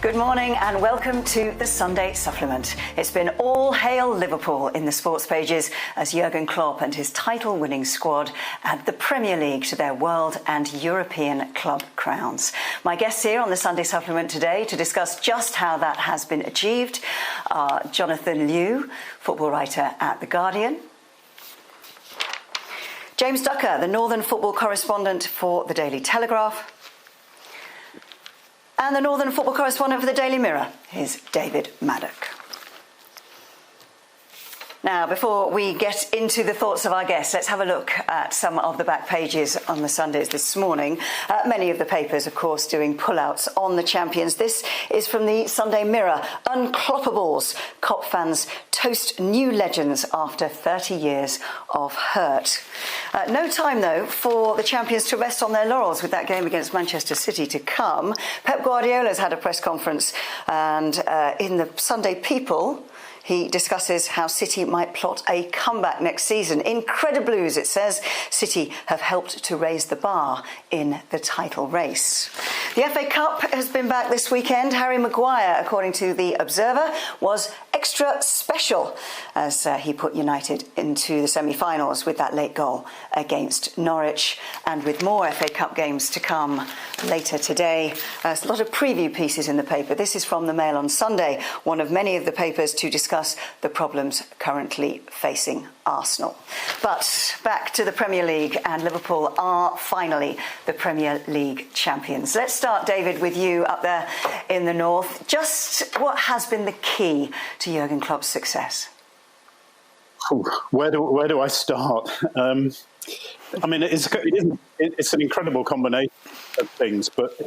Good morning and welcome to the Sunday Supplement. It's been all hail Liverpool in the sports pages as Jurgen Klopp and his title-winning squad add the Premier League to their world and European club crowns. My guests here on the Sunday Supplement today to discuss just how that has been achieved are Jonathan Liew, football writer at The Guardian; James Ducker, the Northern football correspondent for The Daily Telegraph; and the Northern football correspondent for the Daily Mirror is David Maddock. Now, before we get into the thoughts of our guests, let's have a look at some of the back pages on the Sundays this morning. Many of the papers, of course, doing pullouts on the champions. This is from the Sunday Mirror. Uncloppables. Kop fans toast new legends after 30 years of hurt. No time, though, for the champions to rest on their laurels with that game against Manchester City to come. Pep Guardiola's had a press conference, and in the Sunday People, he discusses how City might plot a comeback next season. Incrediblues, it says, City have helped to raise the bar in the title race. The FA Cup has been back this weekend. Harry Maguire, according to The Observer, was extra special as he put United into the semi-finals with that late goal against Norwich. And with more FA Cup games to come later today, a lot of preview pieces in the paper. This is from the Mail on Sunday, one of many of the papers to discuss the problems currently facing Arsenal. But back to the Premier League, and Liverpool are finally the Premier League champions. Let's start, David, with you up there in the north. Just what has been the key to Jurgen Klopp's success? Where do I start? I mean, it's an incredible combination of things, but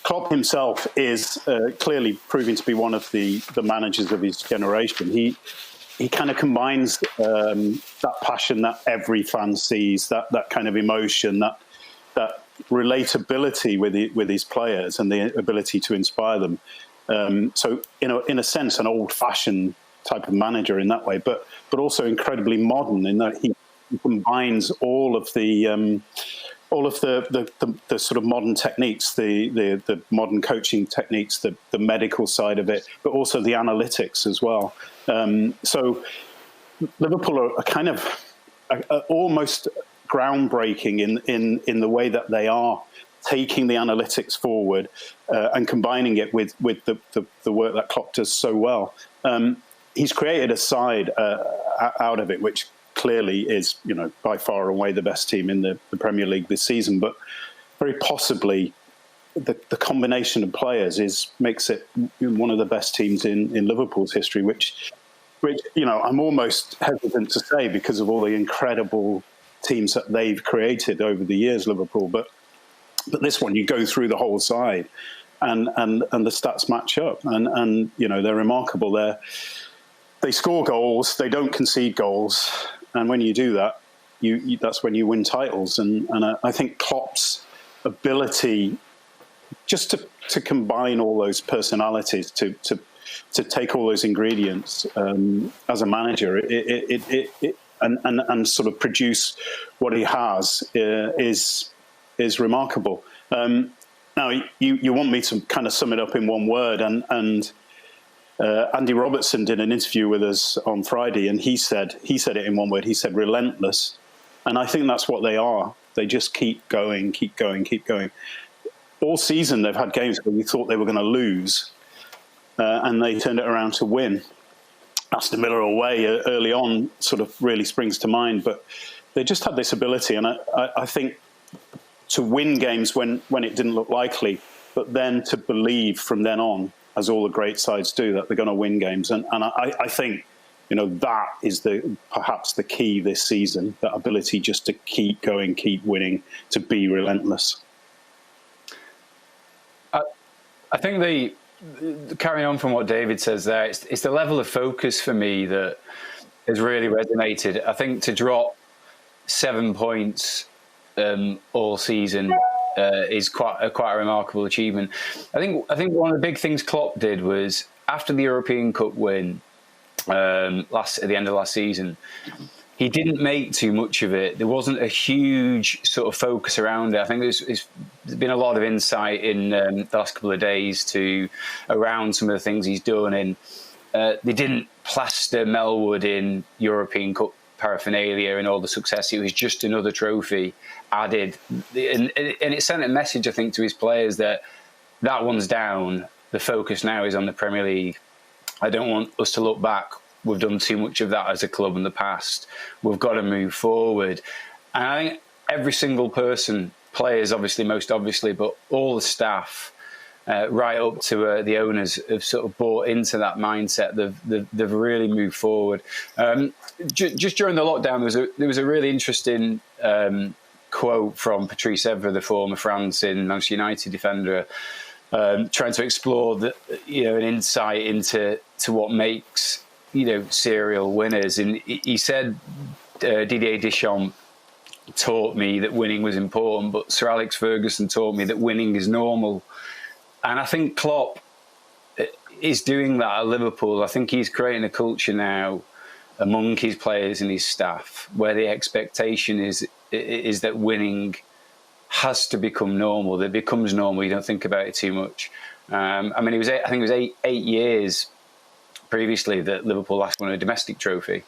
Klopp himself is clearly proving to be one of the managers of his generation. He kind of combines that passion that every fan sees, that kind of emotion, that relatability with his players, and the ability to inspire them. So, in a sense, an old-fashioned type of manager in that way, but also incredibly modern in that he combines all of the sort of modern techniques, the modern coaching techniques, the medical side of it, but also the analytics as well. So Liverpool are kind of almost groundbreaking in the way that they are taking the analytics forward and combining it with the work that Klopp does so well. He's created a side out of it, which clearly is, by far and away the best team in the Premier League this season, but very possibly the combination of players makes it one of the best teams in Liverpool's history, which I'm almost hesitant to say because of all the incredible teams that they've created over the years, Liverpool. But this one, you go through the whole side, and the stats match up, and they're remarkable. They score goals, they don't concede goals. And when you do that, that's when you win titles. And I think Klopp's ability just to combine all those personalities, to take all those ingredients as a manager, and sort of produce what he has is remarkable. Now, you want me to kind of sum it up in one word, and Andy Robertson did an interview with us on Friday, and he said it in one word. He said relentless, and I think that's what they are. They just keep going, keep going, keep going. All season they've had games where we thought they were going to lose, and they turned it around to win. Aston Villa away early on sort of really springs to mind, but they just had this ability, and I think to win games when it didn't look likely, but then to believe from then on, as all the great sides do, that they're going to win games. And I think, that is perhaps the key this season, that ability just to keep going, keep winning, to be relentless. I think carrying on from what David says there, it's the level of focus for me that has really resonated. I think to drop 7 points all season is quite a remarkable achievement. I think one of the big things Klopp did was, after the European Cup win at the end of last season, he didn't make too much of it. There wasn't a huge sort of focus around it. I think it's there's been a lot of insight in the last couple of days around some of the things he's done. And they didn't plaster Melwood in European Cup paraphernalia and all the success. It was just another trophy added. And it sent a message, I think, to his players that one's down. The focus now is on the Premier League. I don't want us to look back. We've done too much of that as a club in the past. We've got to move forward. And I think every single person, players obviously, most obviously, but all the staff, right up to the owners, have sort of bought into that mindset. They've really moved forward. Just during the lockdown, there was a really interesting quote from Patrice Evra, the former France and Manchester United defender, trying to explore an insight into what makes serial winners. And he said Didier Deschamps taught me that winning was important, but Sir Alex Ferguson taught me that winning is normal. And I think Klopp is doing that at Liverpool. I think he's creating a culture now among his players and his staff where the expectation is that winning has to become normal. That it becomes normal. You don't think about it too much. I mean, I think it was 8 years previously that Liverpool last won a domestic trophy.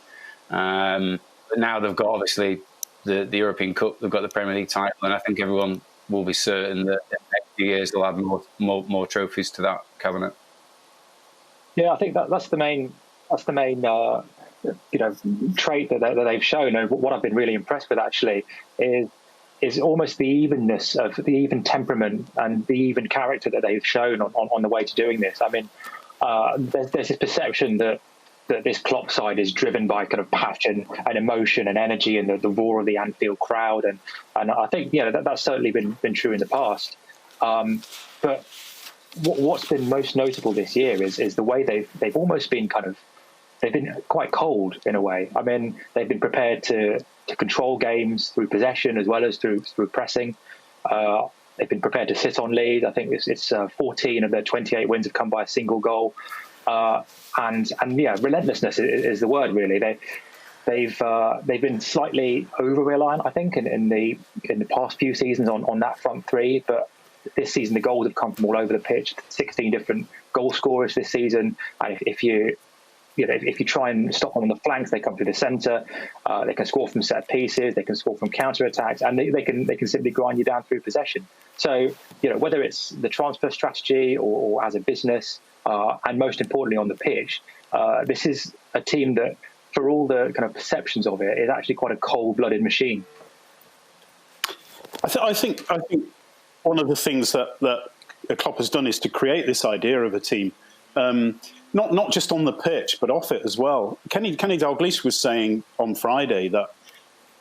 But now they've got, obviously, the European Cup, they've got the Premier League title, and I think everyone will be certain that in the next few years they'll add more trophies to that cabinet. Yeah, I think that's the main trait that they've shown. And what I've been really impressed with actually is almost the evenness of the even temperament and the even character that they've shown on the way to doing this. I mean, there's this perception that this Klopp side is driven by kind of passion and emotion and energy and the roar of the Anfield crowd, and I think that's certainly been true in the past. But what's been most notable this year is the way they've almost been they've been quite cold in a way. I mean, they've been prepared to control games through possession as well as through pressing. They've been prepared to sit on lead. I think it's 14 of their 28 wins have come by a single goal. And relentlessness is the word really. They've been slightly over reliant, I think, in the past few seasons on that front three. But this season the goals have come from all over the pitch. 16 different goal scorers this season. And if you try and stop them on the flanks, they come through the centre. They can score from set pieces. They can score from counter attacks, and they can simply grind you down through possession. So whether it's the transfer strategy or as a business. And most importantly on the pitch, this is a team that, for all the kind of perceptions of it, is actually quite a cold-blooded machine. I think one of the things that Klopp has done is to create this idea of a team, not just on the pitch but off it as well. Kenny Dalglish was saying on Friday that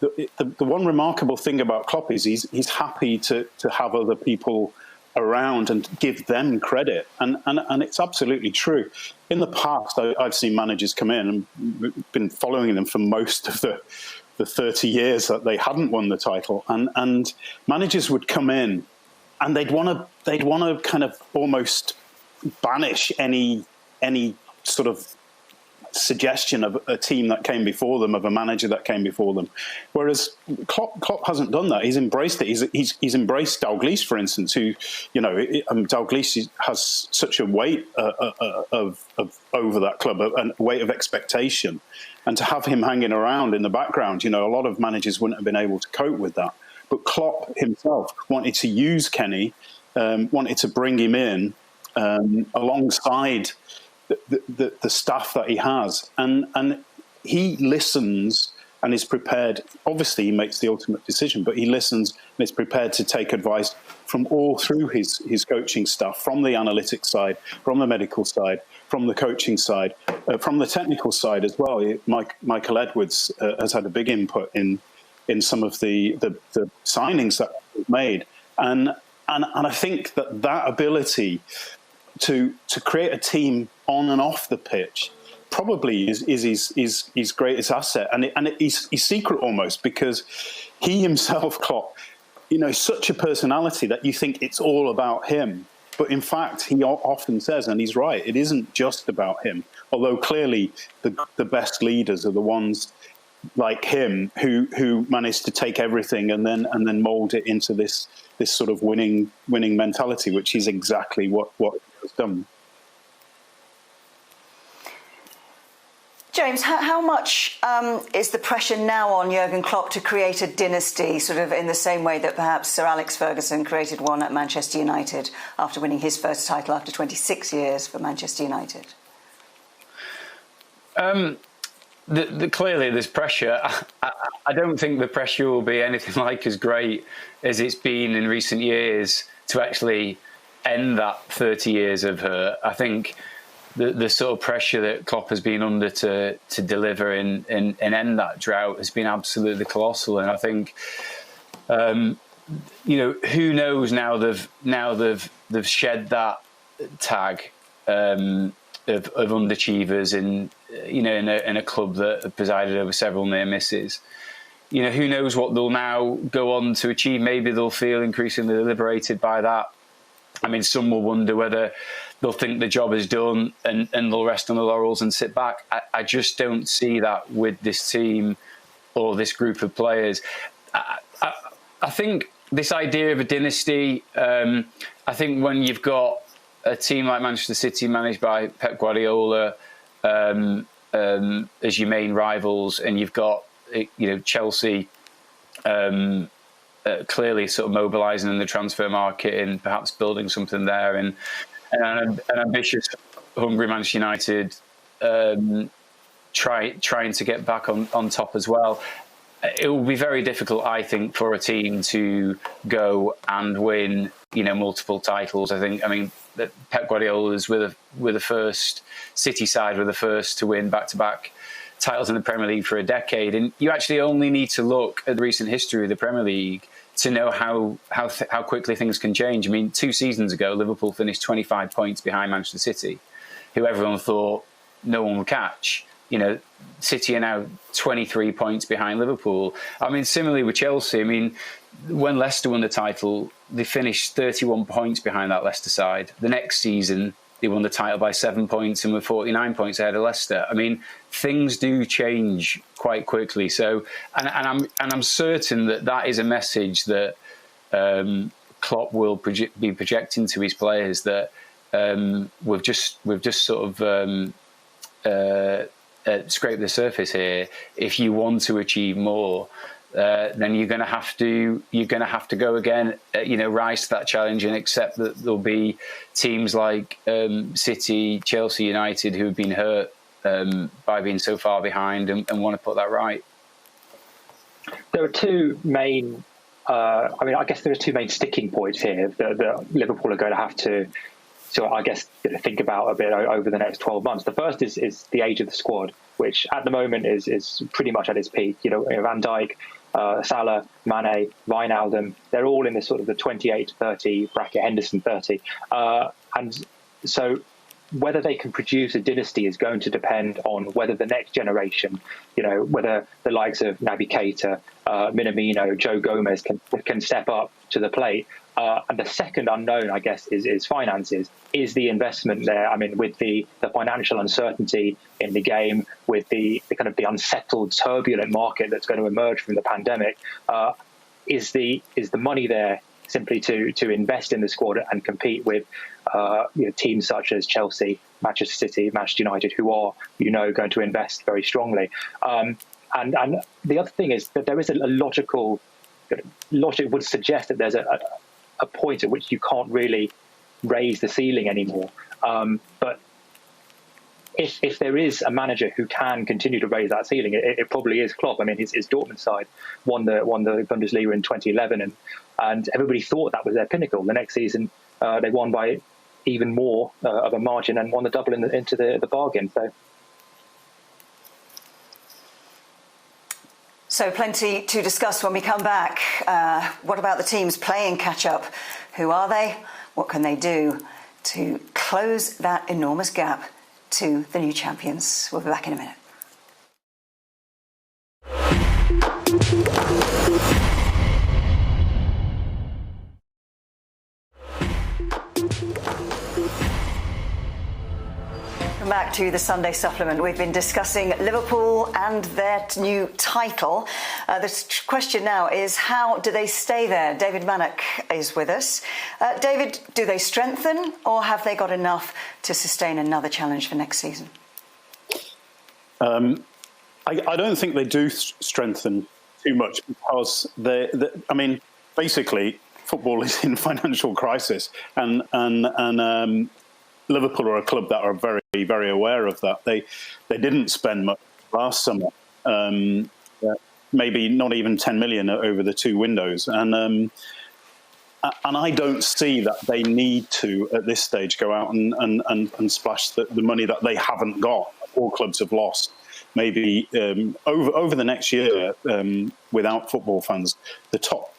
the one remarkable thing about Klopp is he's happy to have other people around and give them credit, and it's absolutely true. In the past, I've seen managers come in and been following them for most of the 30 years that they hadn't won the title, and managers would come in and they'd want to kind of almost banish any sort of suggestion of a team that came before them, of a manager that came before them. Whereas Klopp hasn't done that. He's embraced it. He's embraced Dalglish, for instance, who, Dalglish has such a weight of over that club, a weight of expectation. And to have him hanging around in the background, a lot of managers wouldn't have been able to cope with that. But Klopp himself wanted to use Kenny, wanted to bring him in alongside the staff that he has, and he listens and is prepared. Obviously, he makes the ultimate decision, but he listens and is prepared to take advice from all through his coaching staff, from the analytics side, from the medical side, from the coaching side, from the technical side as well. Michael Edwards has had a big input in some of the signings that we've made, and I think that ability to create a team on and off the pitch probably is his greatest asset, and he's secret almost, because he himself, Klopp, such a personality that you think it's all about him, but in fact he often says, and he's right, it isn't just about him. Although clearly the best leaders are the ones like him who managed to take everything and then mold it into this sort of winning mentality, which is exactly what has done. James, how much is the pressure now on Jurgen Klopp to create a dynasty, sort of in the same way that perhaps Sir Alex Ferguson created one at Manchester United after winning his first title after 26 years for Manchester United? Clearly, there's pressure. I don't think the pressure will be anything like as great as it's been in recent years to actually end that 30 years of hurt. I think the sort of pressure that Klopp has been under to deliver and end that drought has been absolutely colossal. And I think, who knows now they've shed that tag of underachievers in a club that have presided over several near misses. Who knows what they'll now go on to achieve? Maybe they'll feel increasingly liberated by that. I mean, some will wonder whether they'll think the job is done and they'll rest on the laurels and sit back. I just don't see that with this team or this group of players. I think this idea of a dynasty, I think when you've got a team like Manchester City managed by Pep Guardiola as your main rivals, and you've got Chelsea clearly sort of mobilising in the transfer market and perhaps building something there, and an ambitious, hungry Manchester United trying to get back on top as well. It will be very difficult, I think, for a team to go and win, multiple titles. I mean, that Pep Guardiola was with the first City side, were the first to win back-to-back titles in the Premier League for a decade, and you actually only need to look at the recent history of the Premier League to know how quickly things can change. I mean, 2 seasons ago, Liverpool finished 25 points behind Manchester City, who everyone thought no one would catch. City are now 23 points behind Liverpool. I mean, similarly with Chelsea, I mean, when Leicester won the title, they finished 31 points behind that Leicester side. The next season, they won the title by 7 points and were 49 points ahead of Leicester. I mean, things do change quite quickly. So, and I'm certain that is a message that Klopp will be projecting to his players, that we've just sort of scraped the surface here. If you want to achieve more, then you're going to have to go again. Rise to that challenge and accept that there'll be teams like City, Chelsea, United who have been hurt by being so far behind and want to put that right. There are two main. I guess there are two main sticking points here that Liverpool are going to have to. So I guess think about a bit over the next 12 months. The first is the age of the squad, which at the moment is pretty much at its peak. Van Dijk, Salah, Mane, Wijnaldum, they're all in the sort of the 28 to 30 bracket, Henderson 30. And so whether they can produce a dynasty is going to depend on whether the next generation, whether the likes of Naby Keita, Minamino, Joe Gomez can step up to the plate. And the second unknown, I guess, is finances. Is the investment there? I mean, with the financial uncertainty in the game, with the kind of the unsettled, turbulent market that's going to emerge from the pandemic, is the money there simply to invest in the squad and compete with teams such as Chelsea, Manchester City, Manchester United, who are going to invest very strongly. And the other thing is that there is a logic would suggest that there's a point at which you can't really raise the ceiling anymore. But if there is a manager who can continue to raise that ceiling, it probably is Klopp. I mean, his Dortmund side won the Bundesliga in 2011, and everybody thought that was their pinnacle. The next season, they won by even more of a margin and won the double into the bargain. So plenty to discuss when we come back. What about the teams playing catch-up? Who are they? What can they do to close that enormous gap to the new champions? We'll be back in a minute. Welcome back to the Sunday Supplement. We've been discussing Liverpool and their new title. The question now is, how do they stay there? David Maddock is with us. David, do they strengthen, or have they got enough to sustain another challenge for next season? I don't think they do strengthen too much, because basically football is in financial crisis, and Liverpool are a club that are very, very aware of that. They didn't spend much last summer, maybe not even 10 million over the two windows, and I don't see that they need to at this stage go out and splash the money that they haven't got. All clubs have lost. Maybe over the next year, without football fans, the top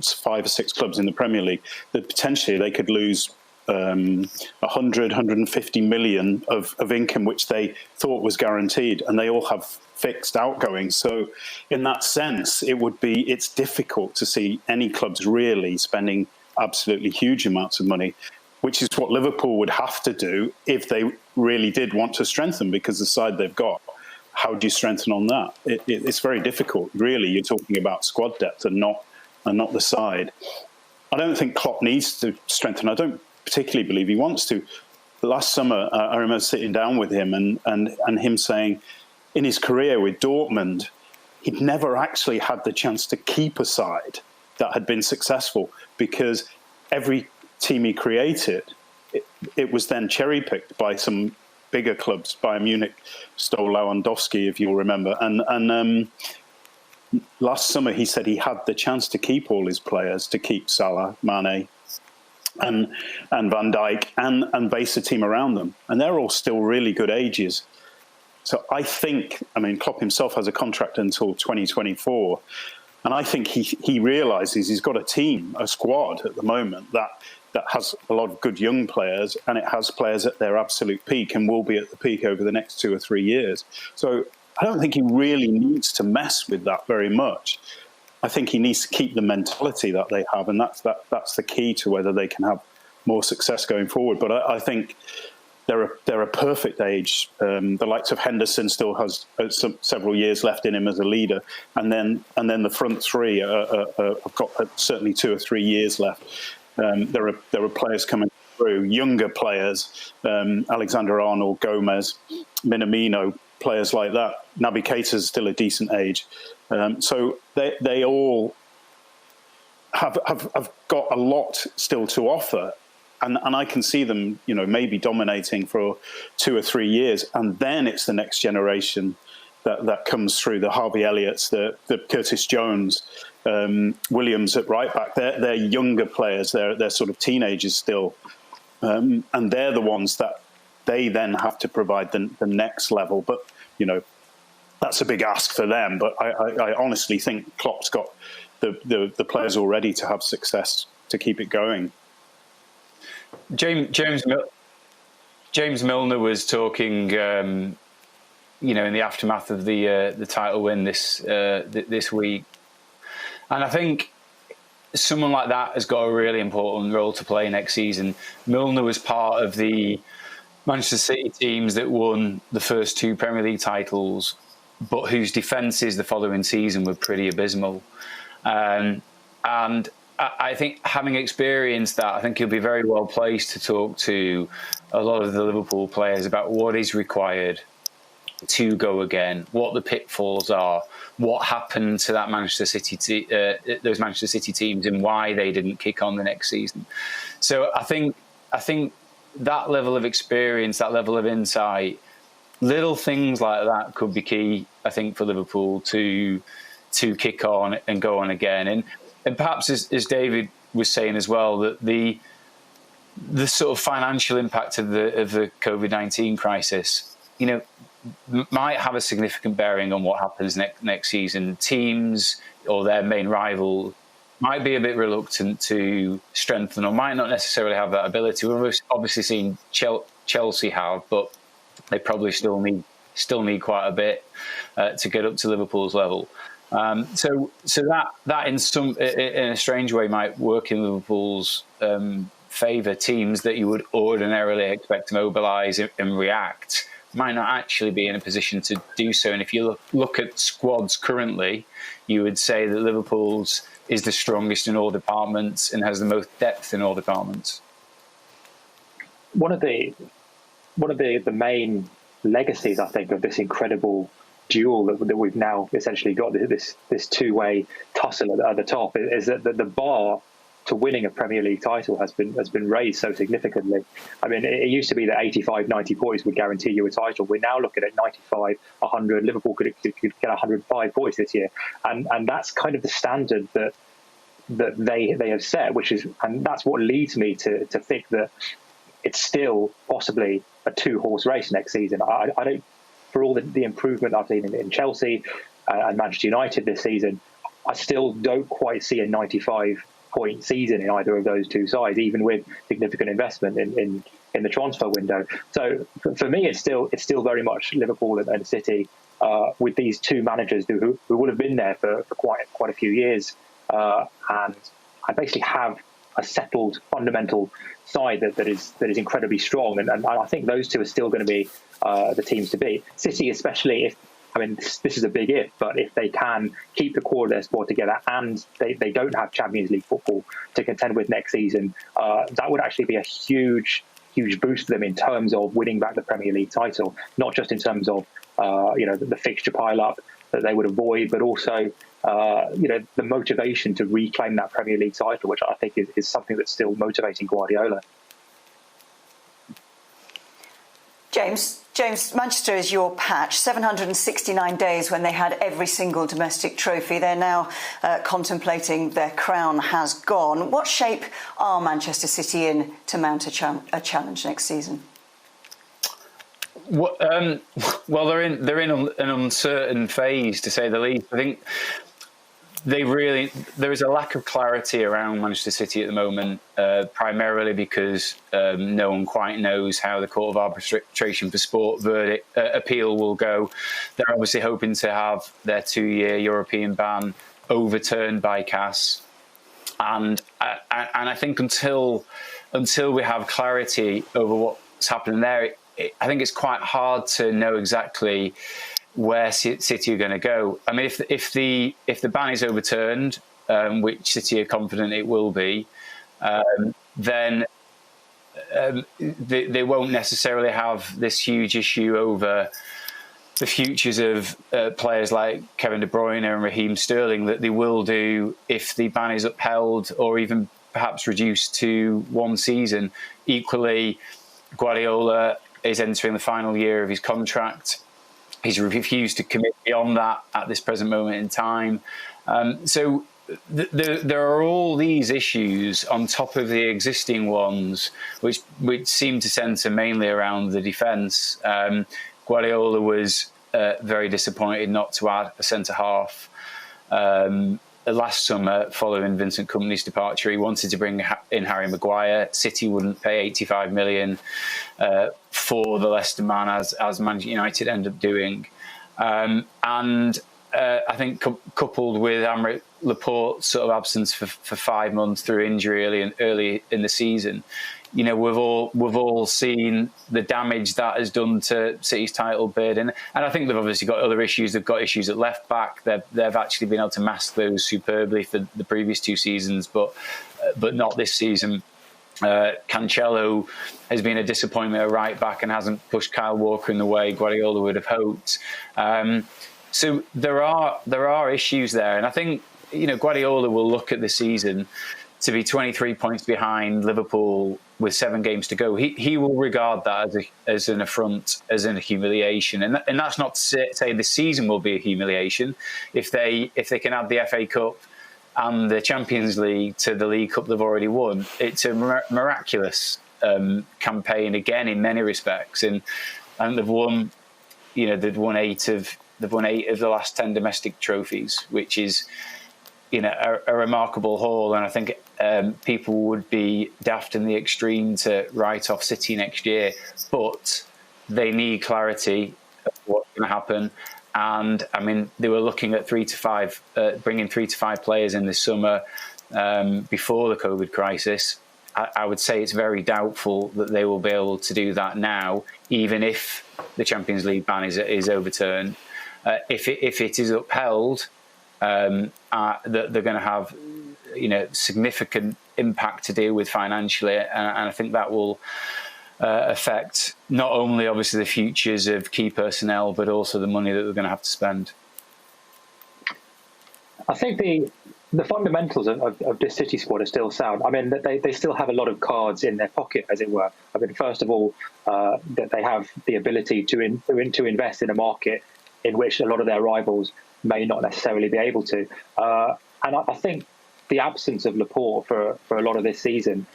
5 or 6 clubs in the Premier League, that potentially they could lose 150 million of income, which they thought was guaranteed, and they all have fixed outgoings. So in that sense, it's difficult to see any clubs really spending absolutely huge amounts of money, which is what Liverpool would have to do if they really did want to strengthen, because the side they've got, how do you strengthen on that? It's very difficult, really. You're talking about squad depth and not the side. I don't think Klopp needs to strengthen. I don't particularly believe he wants to. Last summer, I remember sitting down with him and him saying, in his career with Dortmund, he'd never actually had the chance to keep a side that had been successful, because every team he created, it was then cherry-picked by some bigger clubs. Bayern Munich stole Lewandowski, if you'll remember. And last summer, he said he had the chance to keep all his players, to keep Salah, Mane, and Van Dijk, and base a team around them. And they're all still really good ages. So I think, Klopp himself has a contract until 2024. And I think he realises he's got a team, a squad at the moment that has a lot of good young players, and it has players at their absolute peak and will be at the peak over the next 2 or 3 years. So I don't think he really needs to mess with that very much. I think he needs to keep the mentality that they have, and that's the key to whether they can have more success going forward. But I think they're a perfect age. The likes of Henderson still has several years left in him as a leader, and then the front three have got certainly 2 or 3 years left. There are players coming through, younger players, Alexander-Arnold, Gomez, Minamino, players like that. Naby Keita's still a decent age. So they all have got a lot still to offer. And I can see them, maybe dominating for 2 or 3 years. And then it's the next generation that comes through, the Harvey Elliott's, the Curtis Jones, Williams at right back. They're younger players. They're sort of teenagers still. And they're the ones that they then have to provide the next level. But, that's a big ask for them. But I honestly think Klopp's got the players already to have success to keep it going. James Milner was talking, in the aftermath of the title win this week, and I think someone like that has got a really important role to play next season. Milner was part of the Manchester City teams that won the first 2 Premier League titles, but whose defences the following season were pretty abysmal, and I think, having experienced that, I think he'll be very well placed to talk to a lot of the Liverpool players about what is required to go again, what the pitfalls are, what happened to that those Manchester City teams, and why they didn't kick on the next season. So I think that level of experience, that level of insight, little things like that could be key, I think, for Liverpool to kick on and go on again. And perhaps, as David was saying as well, that the sort of financial impact of the COVID-19 crisis, might have a significant bearing on what happens next season. Teams or their main rival might be a bit reluctant to strengthen, or might not necessarily have that ability. We've obviously seen Chelsea have, but they probably still need need quite a bit to get up to Liverpool's level. So that in a strange way might work in Liverpool's favour. Teams that you would ordinarily expect to mobilise and react might not actually be in a position to do so. And if you look at squads currently, you would say that Liverpool's is the strongest in all departments and has the most depth in all departments. One of the main legacies, I think, of this incredible duel that we've now essentially got, this two-way tussle at the top, is that the bar to winning a Premier League title has been raised so significantly. I mean, it used to be that 85, 90 points would guarantee you a title. We're now looking at 95, 100. Liverpool could get 105 points this year, and that's kind of the standard that they have set, and that's what leads me to think that it's still possibly a two-horse race next season. I don't, for all the improvement I've seen in Chelsea and Manchester United this season, I still don't quite see a 95-point season in either of those two sides, even with significant investment in the transfer window. So for me, it's still very much Liverpool and City with these two managers who will have been there for quite a few years, and I basically have a settled fundamental side that is incredibly strong, and I think those two are still going to be the teams to beat. City, especially if, I mean, this is a big if, but if they can keep the core of their squad together and they don't have Champions League football to contend with next season, that would actually be a huge boost for them in terms of winning back the Premier League title, not just in terms of the fixture pile-up that they would avoid, but also the motivation to reclaim that Premier League title, which I think is something that's still motivating Guardiola. James, Manchester is your patch. 769 days when they had every single domestic trophy. They're now contemplating their crown has gone. What shape are Manchester City in to mount a challenge next season? Well, they're in an uncertain phase, to say the least. I think there is a lack of clarity around Manchester City at the moment, primarily because no one quite knows how the Court of Arbitration for Sport verdict appeal will go. They're obviously hoping to have their 2-year European ban overturned by CAS, and I think until we have clarity over what's happening there, I think it's quite hard to know exactly where City are going to go. I mean, if the ban is overturned, which City are confident it will be, then they won't necessarily have this huge issue over the futures of players like Kevin De Bruyne and Raheem Sterling that they will do if the ban is upheld or even perhaps reduced to one season. Equally, Guardiola is entering the final year of his contract. He's refused to commit beyond that at this present moment in time. So there are all these issues on top of the existing ones, which seem to centre mainly around the defence. Guardiola was very disappointed not to add a centre-half. Last summer, following Vincent Kompany's departure, he wanted to bring in Harry Maguire. City wouldn't pay 85 million for the Leicester man, as Manchester United ended up doing. And I think coupled with Aymeric Laporte's sort of absence for 5 months through injury early in the season, we've all seen the damage that has done to City's title bid, and I think they've obviously got other issues. They've got issues at left back. They've actually been able to mask those superbly for the previous 2 seasons, but not this season. Cancelo has been a disappointment at right back and hasn't pushed Kyle Walker in the way Guardiola would have hoped. So there are issues there, and I think Guardiola will look at the season to be 23 points behind Liverpool with 7 games to go. He will regard that as an affront, as an humiliation, and that's not to say the season will be a humiliation. If they can add the FA Cup and the Champions League to the League Cup they've already won, it's a miraculous campaign again in many respects, and they've won. They've won 8 of the last 10 domestic trophies, which is a remarkable haul. And I think people would be daft in the extreme to write off City next year, but they need clarity of what's going to happen. And I mean, they were looking at bringing 3 to 5 players in this summer before the COVID crisis. I would say it's very doubtful that they will be able to do that now, even if the Champions League ban is overturned. If it is upheld, that they're going to have significant impact to deal with financially, and I think that will affect not only obviously the futures of key personnel, but also the money that they're going to have to spend. I think the fundamentals of this City squad are still sound. I mean, they still have a lot of cards in their pocket, as it were. I mean, first of all, that they have the ability to invest in a market in which a lot of their rivals may not necessarily be able to. And I think the absence of Laporte for a lot of this season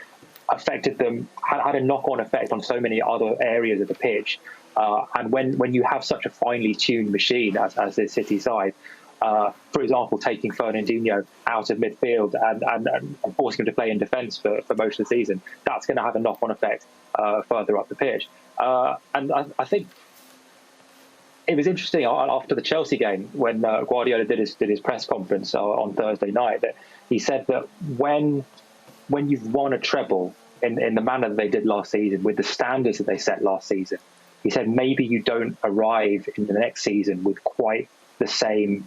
affected them, had a knock-on effect on so many other areas of the pitch. And when you have such a finely tuned machine as this City side, for example, taking Fernandinho out of midfield and forcing him to play in defence for most of the season, that's going to have a knock-on effect further up the pitch. And I think it was interesting after the Chelsea game when Guardiola did his press conference on Thursday night, that he said that when you've won a treble in the manner that they did last season, with the standards that they set last season, he said maybe you don't arrive in the next season with quite the same,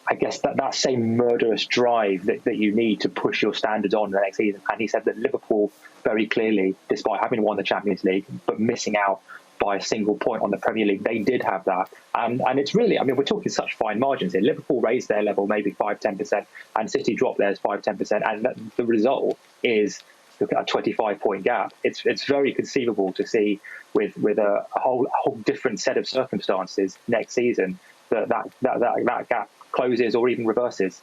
I guess, that same murderous drive that you need to push your standards on the next season. And he said that Liverpool, very clearly, despite having won the Champions League, but missing out by a single point on the Premier League, they did have that. And it's really, I mean, we're talking such fine margins here. Liverpool raised their level maybe 5-10%, and City dropped theirs 5-10%. And the result is a 25-point gap. It's very conceivable to see with a whole different set of circumstances next season that gap closes or even reverses.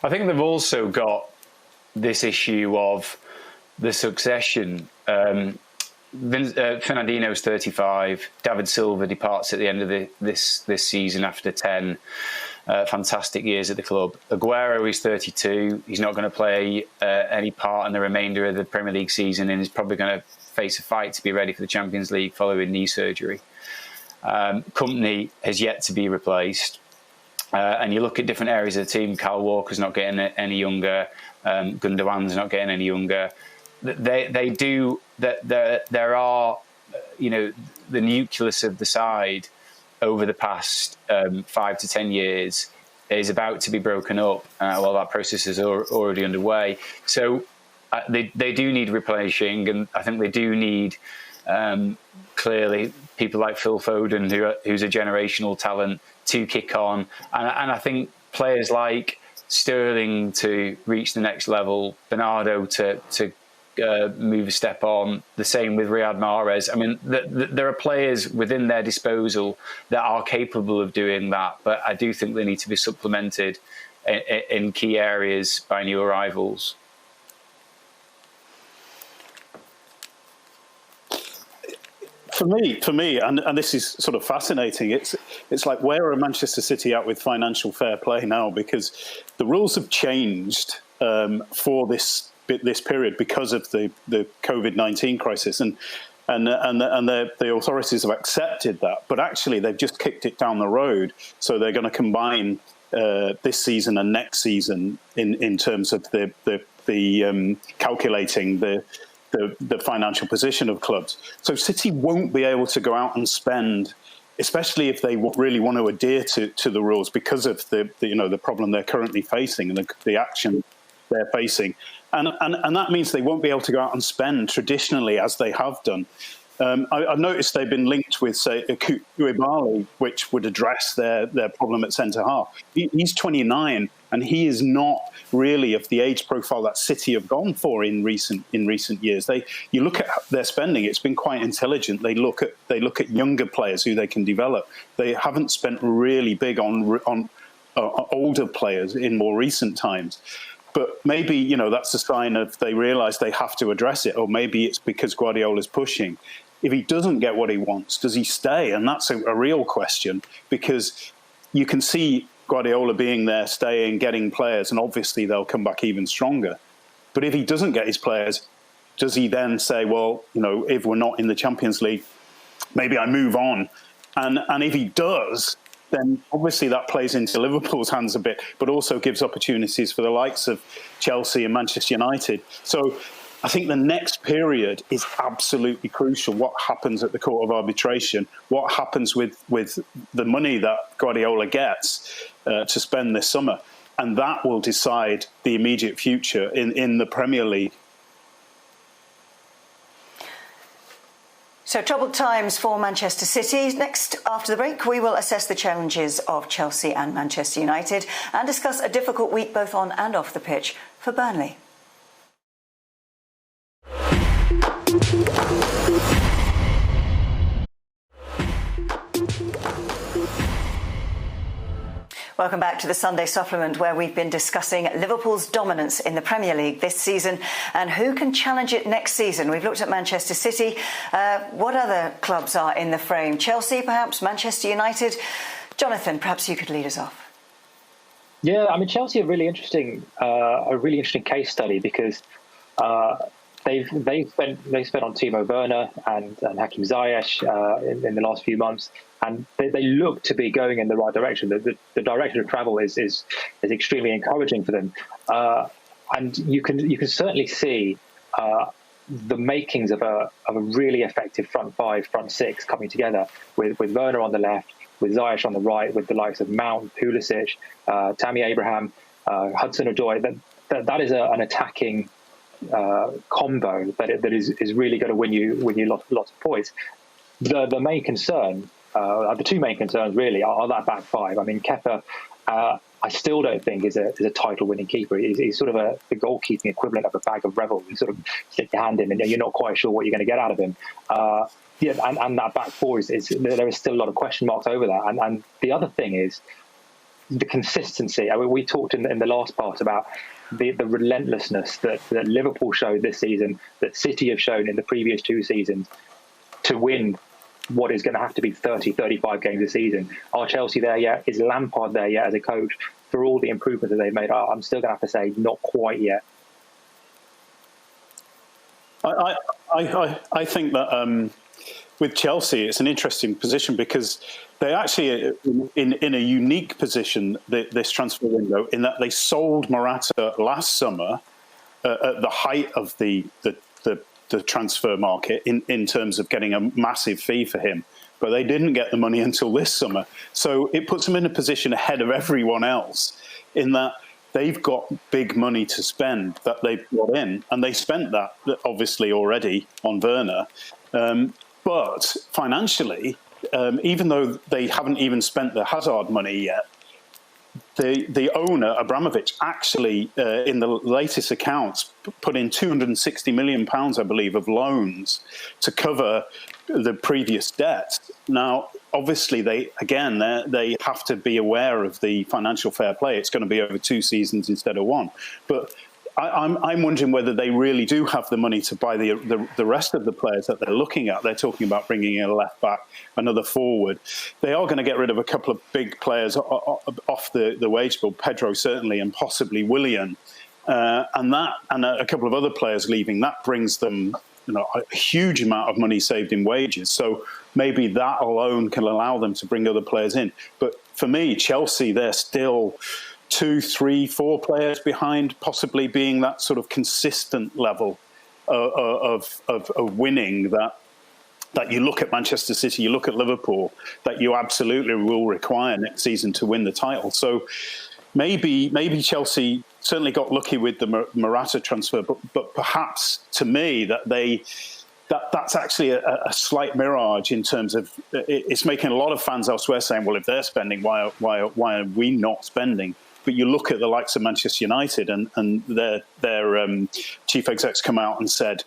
I think they've also got this issue of the succession. Fernandinho's 35. David Silva departs at the end of this season after 10 fantastic years at the club. Aguero is 32. He's not going to play any part in the remainder of the Premier League season, and is probably going to face a fight to be ready for the Champions League following knee surgery. Company has yet to be replaced. And you look at different areas of the team. Kyle Walker's not getting any younger. Gundogan's not getting any younger. They do that. There are, the nucleus of the side over the past 5 to 10 years is about to be broken up. Well, that process is already underway. So they do need replacing, and I think they do need clearly people like Phil Foden, who's a generational talent, to kick on, and I think players like Sterling to reach the next level, Bernardo to move a step on. The same with Riyad Mahrez. I mean, there are players within their disposal that are capable of doing that, but I do think they need to be supplemented in key areas by new arrivals. For me, and this is sort of fascinating. It's like, where are Manchester City at with financial fair play now? Because the rules have changed for this period because of the COVID-19 crisis, and the authorities have accepted that. But actually, they've just kicked it down the road. So they're going to combine this season and next season in terms of the calculating the financial position of clubs. So City won't be able to go out and spend, especially if they really want to adhere to the rules, because of the problem they're currently facing and the action they're facing. And that means they won't be able to go out and spend traditionally as they have done. I've noticed they've been linked with, say, Koulibaly, which would address their problem at centre-half. He's 29, and he is not really of the age profile that City have gone for in recent years. You look at their spending; it's been quite intelligent. They look at younger players who they can develop. They haven't spent really big on older players in more recent times. But maybe that's a sign of they realise they have to address it, or maybe it's because Guardiola's pushing. If he doesn't get what he wants, does he stay? And that's a real question, because you can see Guardiola being there, staying, getting players, and obviously they'll come back even stronger. But if he doesn't get his players, does he then say, well, if we're not in the Champions League, maybe I move on? And if he does, then obviously that plays into Liverpool's hands a bit, but also gives opportunities for the likes of Chelsea and Manchester United. So I think the next period is absolutely crucial. What happens at the Court of Arbitration? What happens with the money that Guardiola gets to spend this summer? And that will decide the immediate future in the Premier League. So troubled times for Manchester City. Next, after the break, we will assess the challenges of Chelsea and Manchester United and discuss a difficult week both on and off the pitch for Burnley. Welcome back to the Sunday Supplement, where we've been discussing Liverpool's dominance in the Premier League this season and who can challenge it next season. We've looked at Manchester City. What other clubs are in the frame? Chelsea, perhaps? Manchester United? Jonathan, perhaps you could lead us off. Yeah, I mean, Chelsea are a really interesting case study because they've spent on Timo Werner and Hakim Ziyech in the last few months, and they look to be going in the right direction. The direction of travel is extremely encouraging for them, and you can certainly see the makings of a really effective front five, front six coming together with Werner on the left, with Ziyech on the right, with the likes of Mount, Pulisic, Tammy Abraham, Hudson-Odoi. That is an attacking combo that is really going to win you lots of points. The main concern, the two main concerns really, are that back five. I mean, Kepa, I still don't think is a title-winning keeper. He's sort of the goalkeeping equivalent of a bag of Revel. You sort of stick your hand in and you're not quite sure what you're going to get out of him. And that back four there is still a lot of question marks over that. And the other thing is the consistency. I mean, we talked in the last part about the relentlessness that Liverpool showed this season, that City have shown in the previous two seasons to win what is going to have to be 30, 35 games a season. Are Chelsea there yet? Is Lampard there yet as a coach? For all the improvements that they've made, I'm still going to have to say not quite yet. I think that with Chelsea, it's an interesting position because they actually in a unique position this transfer window, in that they sold Morata last summer at the height of the transfer market in terms of getting a massive fee for him, but they didn't get the money until this summer. So it puts them in a position ahead of everyone else in that they've got big money to spend that they've brought in, and they spent that obviously already on Werner. But financially, even though they haven't even spent the Hazard money yet, the owner, Abramovich, actually, in the latest accounts, put in £260 million, I believe, of loans to cover the previous debt. Now, obviously, they have to be aware of the financial fair play. It's going to be over 2 seasons instead of 1. But I'm wondering whether they really do have the money to buy the rest of the players that they're looking at. They're talking about bringing in a left back, another forward. They are going to get rid of a couple of big players off the wage bill, Pedro certainly, and possibly Willian, and a couple of other players leaving. That brings them a huge amount of money saved in wages. So maybe that alone can allow them to bring other players in. But for me, Chelsea, they're still 2, 3, 4 players behind, possibly being that sort of consistent level of winning that you look at Manchester City, you look at Liverpool, that you absolutely will require next season to win the title. So maybe Chelsea certainly got lucky with the Morata transfer, but perhaps to me that's actually a slight mirage in terms of it's making a lot of fans elsewhere saying, well, if they're spending, why are we not spending? But you look at the likes of Manchester United and their chief execs come out and said,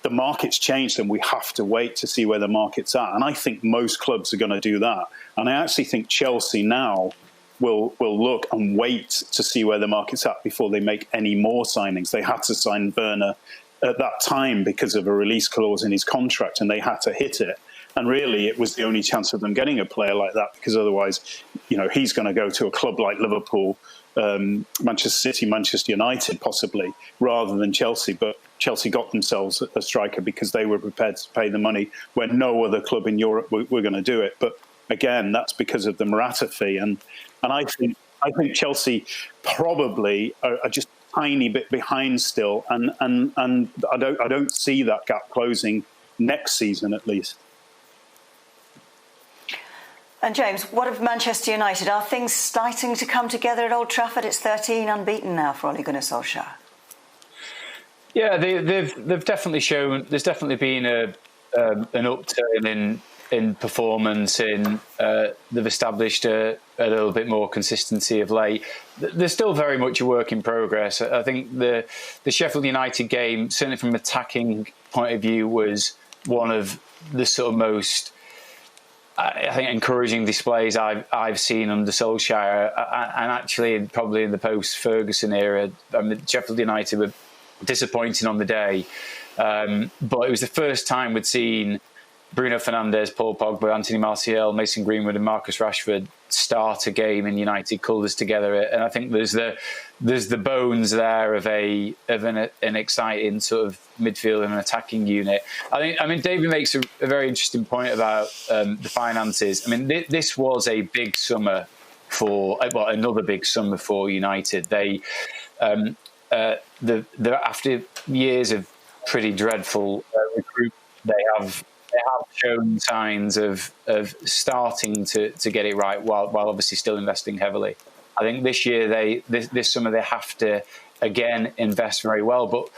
the market's changed and we have to wait to see where the market's at. And I think most clubs are going to do that. And I actually think Chelsea now will look and wait to see where the market's at before they make any more signings. They had to sign Werner at that time because of a release clause in his contract, and they had to hit it. And really, it was the only chance of them getting a player like that, because otherwise, he's going to go to a club like Liverpool, Manchester City, Manchester United, possibly, rather than Chelsea. But Chelsea got themselves a striker because they were prepared to pay the money when no other club in Europe were going to do it. But again, that's because of the Morata fee. And I think Chelsea probably are just a tiny bit behind still, and I don't see that gap closing next season at least. And James, what of Manchester United? Are things starting to come together at Old Trafford? It's 13 unbeaten now for Ole Gunnar Solskjaer. Yeah, they've definitely shown. There's definitely been an upturn in performance. They've established a little bit more consistency of late. There's still very much a work in progress. I think the Sheffield United game, certainly from an attacking point of view, was one of the sort of most, I think, encouraging displays I've seen under Solskjaer, and actually probably in the post-Ferguson era. I mean, Sheffield United were disappointing on the day, but it was the first time we'd seen Bruno Fernandes, Paul Pogba, Anthony Martial, Mason Greenwood and Marcus Rashford start a game in United colours together, and I think there's the bones there of an exciting sort of midfield and an attacking unit. I mean, David makes a very interesting point about the finances. I mean, this was a big summer another big summer for United. They after years of pretty dreadful recruitment, they have shown signs of starting to get it right, while obviously still investing heavily. I think this year this summer they have to again invest very well. But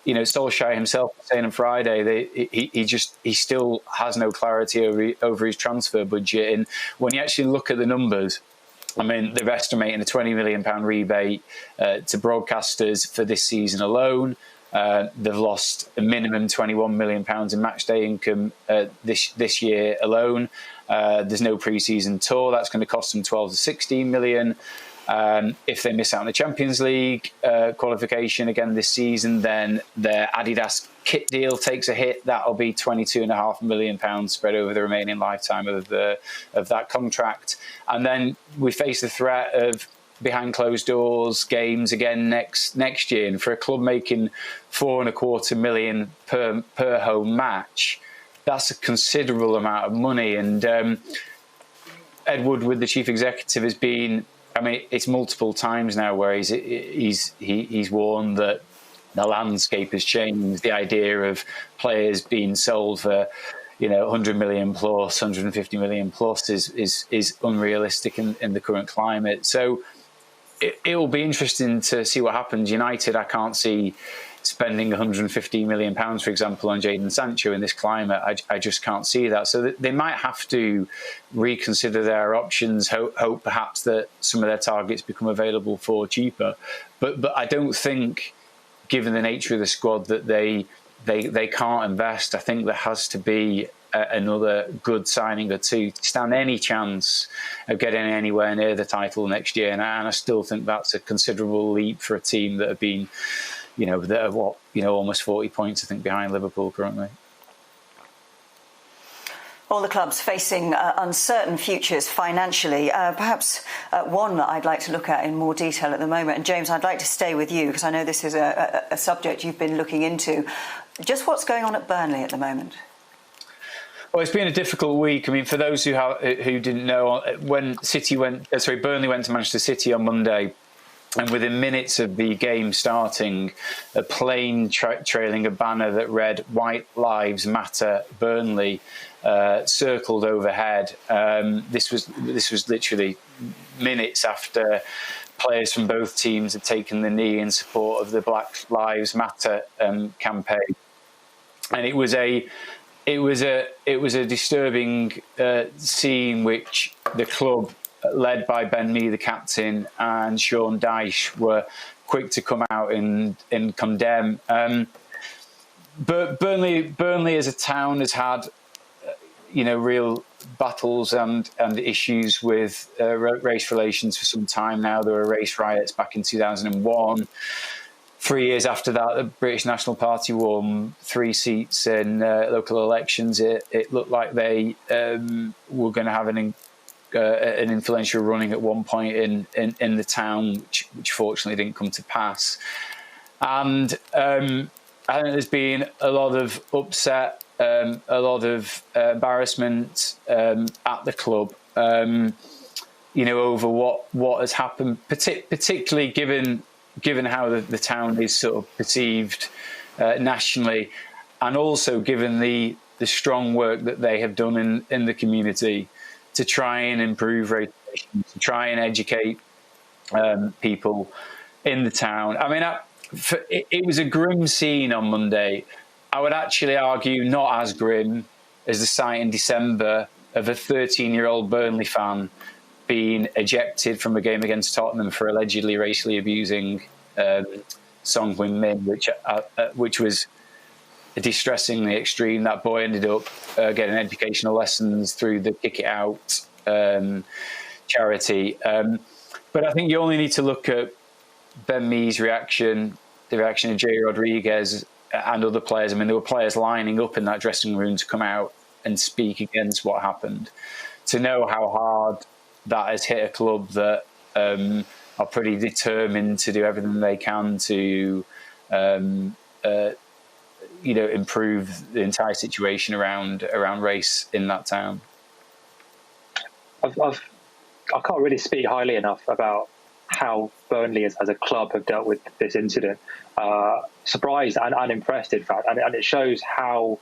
you know, Solskjaer himself was saying on Friday he still has no clarity over his transfer budget. And when you actually look at the numbers, I mean, they're estimating a £20 million rebate to broadcasters for this season alone. They've lost a minimum £21 million in matchday income this year alone. There's no pre-season tour. That's going to cost them 12 to 16 million. If they miss out on the Champions League qualification again this season, then their Adidas kit deal takes a hit. That'll be £22.5 million spread over the remaining lifetime of that contract. And then we face the threat of behind closed doors games again next year. And for a club making £4.25 million per home match, that's a considerable amount of money. And Ed Woodward, the chief executive, has been, I mean, it's multiple times now where he's warned that the landscape has changed. The idea of players being sold for, 100 million plus, 150 million plus is unrealistic in the current climate. So it will be interesting to see what happens. United, I can't see spending £115 million, for example, on Jadon Sancho in this climate. I just can't see that. So they might have to reconsider their options, hope perhaps that some of their targets become available for cheaper. But I don't think, given the nature of the squad, that they can't invest. I think there has to be another good signing or two to stand any chance of getting anywhere near the title next year. And I still think that's a considerable leap for a team that have been, that are almost 40 points, I think, behind Liverpool currently. All the clubs facing uncertain futures financially. Perhaps one that I'd like to look at in more detail at the moment. And James, I'd like to stay with you because I know this is a subject you've been looking into. Just what's going on at Burnley at the moment? Well, it's been a difficult week. I mean, for those who didn't know, when Burnley went to Manchester City on Monday, and within minutes of the game starting, a plane trailing a banner that read "White Lives Matter Burnley" circled overhead. This was literally minutes after players from both teams had taken the knee in support of the Black Lives Matter campaign, and it was a disturbing scene which the club, led by Ben Mee, the captain, and Sean Dyche, were quick to come out and condemn. But Burnley as a town has had, real battles and issues with race relations for some time now. There were race riots back in 2001. 3 years after that, the British National Party won 3 seats in local elections. It looked like they were going to have an influential running at one point in the town, which fortunately didn't come to pass. And I think there's been a lot of upset a lot of embarrassment at the club, over what has happened, particularly given how the town is sort of perceived nationally, and also given the strong work that they have done in the community to try and improve reputation, to try and educate people in the town. I mean, it was a grim scene on Monday. I would actually argue not as grim as the sight in December of a 13-year-old Burnley fan being ejected from a game against Tottenham for allegedly racially abusing Song Min, which was distressingly extreme. That boy ended up getting educational lessons through the Kick It Out charity. But I think you only need to look at Ben Mee's reaction, the reaction of Jay Rodriguez and other players. I mean, there were players lining up in that dressing room to come out and speak against what happened, to know how hard that has hit a club that are pretty determined to do everything they can to improve the entire situation around race in that town. I can't really speak highly enough about how Burnley as a club have dealt with this incident. Surprised and impressed, in fact, and it shows how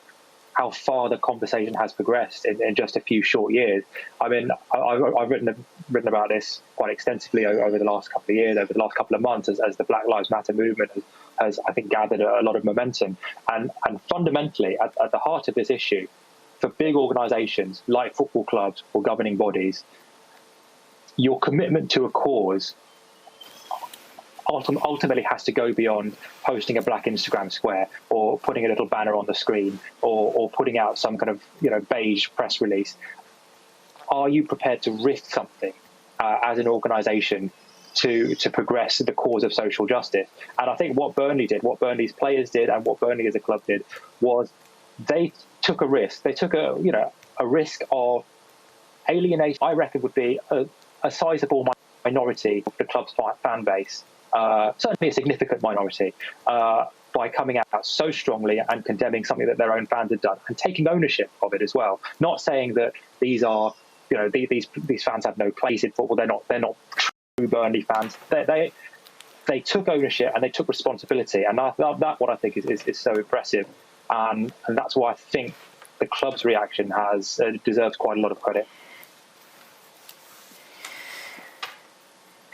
far the conversation has progressed in just a few short years. I mean, I've written about this quite extensively over the last couple of years, over the last couple of months, as the Black Lives Matter movement has I think, gathered a lot of momentum. And fundamentally, at the heart of this issue, for big organisations like football clubs or governing bodies, your commitment to a cause ultimately has to go beyond posting a black Instagram square or putting a little banner on the screen or putting out some kind of beige press release. Are you prepared to risk something as an organisation to progress the cause of social justice? And I think what Burnley did, what Burnley's players did, and what Burnley as a club did was they took a risk. They took a risk of alienation. I reckon would be a sizable minority of the club's fan base. Certainly a significant minority, by coming out so strongly and condemning something that their own fans had done and taking ownership of it as well. Not saying that these are, these fans have no place in football. They're not true Burnley fans. They took ownership and they took responsibility, and that what I think is so impressive, and that's why I think the club's reaction has deserves quite a lot of credit.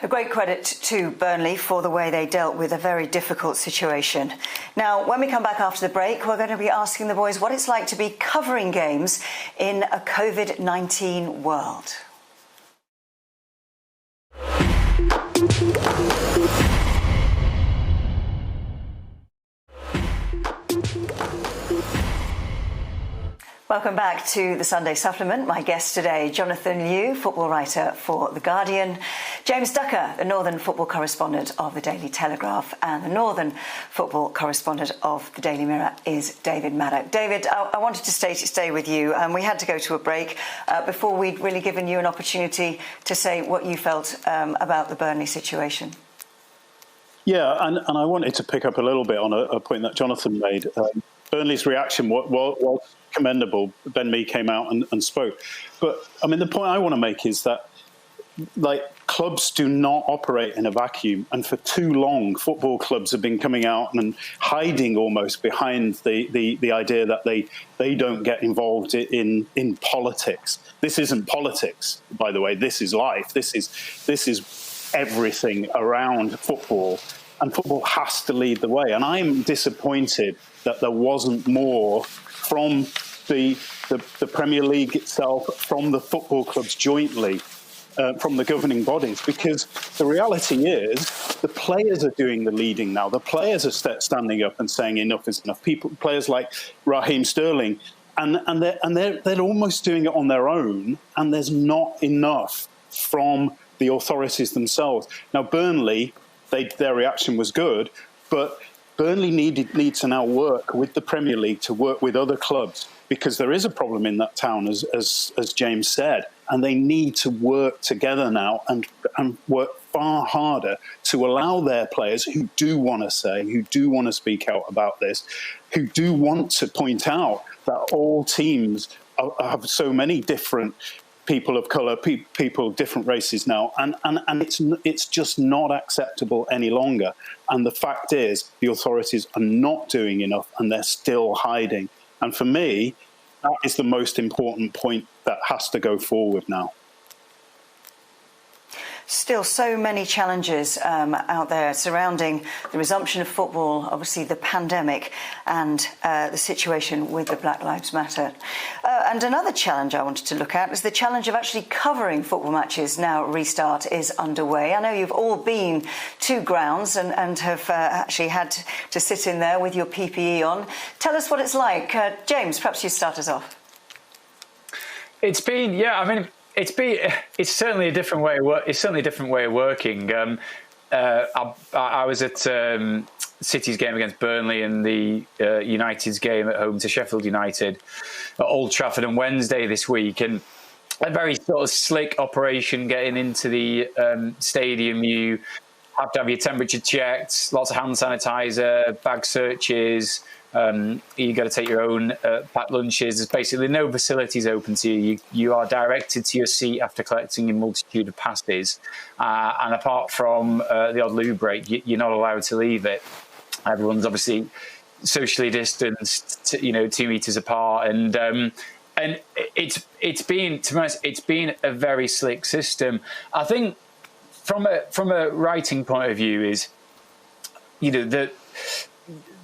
A great credit to Burnley for the way they dealt with a very difficult situation. Now, when we come back after the break, we're going to be asking the boys what it's like to be covering games in a COVID-19 world. Welcome back to the Sunday Supplement. My guest today, Jonathan Liew, football writer for The Guardian, James Ducker, the Northern football correspondent of the Daily Telegraph, and the Northern football correspondent of the Daily Mirror is David Maddock. David, I wanted to stay with you, and we had to go to a break before we'd really given you an opportunity to say what you felt about the Burnley situation. Yeah, and I wanted to pick up a little bit on a point that Jonathan made. Burnley's reaction was commendable. Ben Mee came out and spoke. But, I mean, the point I want to make is that, clubs do not operate in a vacuum. And for too long, football clubs have been coming out and hiding almost behind the idea that they don't get involved in politics. This isn't politics, by the way. This is life. This is everything around football. And football has to lead the way. And I'm disappointed that there wasn't more from the Premier League itself, from the football clubs jointly, from the governing bodies, because the reality is the players are doing the leading now. The players are standing up and saying enough is enough. Players like Raheem Sterling, and they're almost doing it on their own, and there's not enough from the authorities themselves. Now, Burnley, their reaction was good, but Burnley need to now work with the Premier League to work with other clubs, because there is a problem in that town, as James said, and they need to work together now and work far harder to allow their players who do want to say, who do want to speak out about this, who do want to point out that all teams have so many different people of colour, people, different races now, and it's just not acceptable any longer. And the fact is, the authorities are not doing enough, and they're still hiding. And for me, that is the most important point that has to go forward now. Still so many challenges out there surrounding the resumption of football, obviously the pandemic, and the situation with the Black Lives Matter. And another challenge I wanted to look at is the challenge of actually covering football matches now restart is underway. I know you've all been to grounds and have actually had to sit in there with your PPE on. Tell us what it's like. James, perhaps you start us off. It's been, it's certainly a different way. It's certainly a different way of working. I was at City's game against Burnley and the United's game at home to Sheffield United at Old Trafford on Wednesday this week, and a very sort of slick operation getting into the stadium. You have to have your temperature checked, lots of hand sanitizer, bag searches. You got to take your own packed lunches. There's basically no facilities open to you. You are directed to your seat after collecting a multitude of passes. And apart from the odd loo break, you're not allowed to leave it. Everyone's obviously socially distanced, 2 meters apart. And it's been, to be honest, it's been a very slick system. I think from a writing point of view is,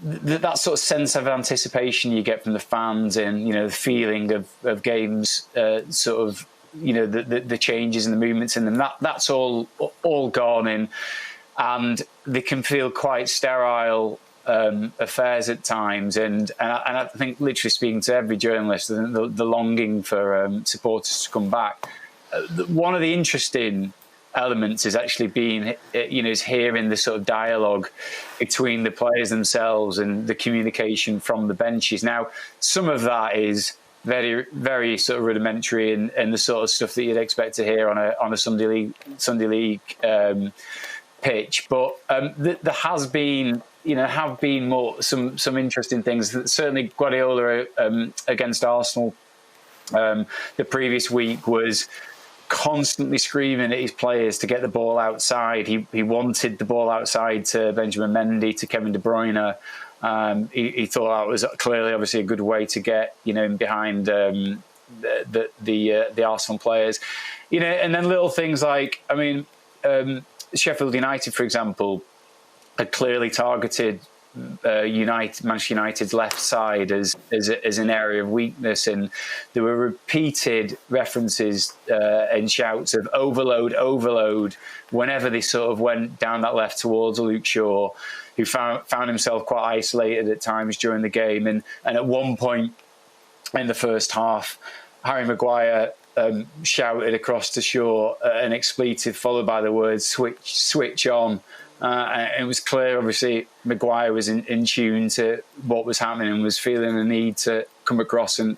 that sort of sense of anticipation you get from the fans, and the feeling of games, the changes and the movements in them, that's all gone, and they can feel quite sterile affairs at times, and I think, literally speaking to every journalist, the longing for supporters to come back. One of the interesting elements is actually is hearing the sort of dialogue between the players themselves and the communication from the benches. Now, some of that is very, very sort of rudimentary and the sort of stuff that you'd expect to hear on a Sunday league pitch, but there has been have been more some interesting things. Certainly, Guardiola against Arsenal the previous week was constantly screaming at his players to get the ball outside. He wanted the ball outside to Benjamin Mendy, to Kevin De Bruyne. He thought that was clearly, obviously, a good way to get in behind the Arsenal players. And then little things like, Sheffield United, for example, had clearly targeted Manchester United's left side as an area of weakness, and there were repeated references and shouts of overload whenever they sort of went down that left towards Luke Shaw, who found himself quite isolated at times during the game, and at one point in the first half, Harry Maguire shouted across to Shaw an expletive followed by the words switch on. And it was clear, obviously, Maguire was in tune to what was happening and was feeling the need to come across and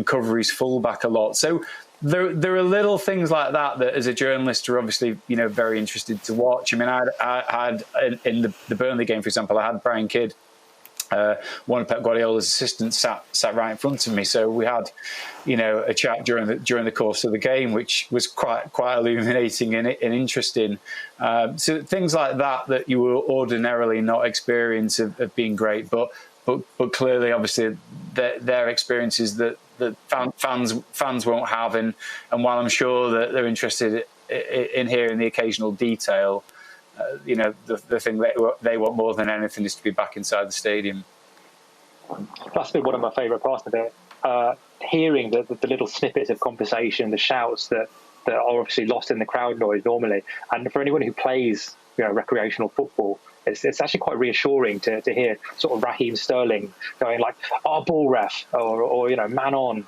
cover his fullback a lot. So there are little things like that as a journalist, are obviously very interested to watch. I had in the Burnley game, for example, I had Brian Kidd, one of Pep Guardiola's assistants, sat right in front of me. So we had, a chat during the course of the game, which was quite illuminating and interesting. So things like that you will ordinarily not experience have been great, but clearly, obviously, their experiences that fans won't have, and while I'm sure that they're interested in hearing the occasional detail, the thing they want more than anything is to be back inside the stadium. That's been one of my favourite parts of it. Hearing the little snippets of conversation, the shouts that are obviously lost in the crowd noise normally. And for anyone who plays recreational football, it's actually quite reassuring to hear sort of Raheem Sterling going like, "Oh, ball ref," or man on.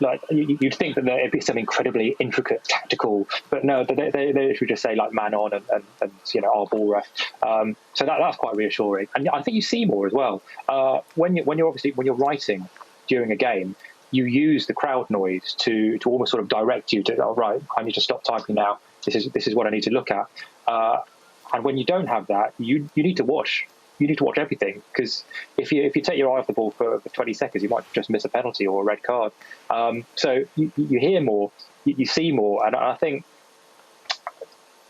like you'd think that it'd be some incredibly intricate tactical, but no, they should just say like man on and our ball ref. So that's quite reassuring, and I think you see more as well when you're writing during a game. You use the crowd noise to almost sort of direct you to, oh, right, I need to stop typing now. This is what I need to look at. And when you don't have that, you need to watch. You need to watch everything, because if you take your eye off the ball for 20 seconds, you might just miss a penalty or a red card. So you hear more, you see more, and I think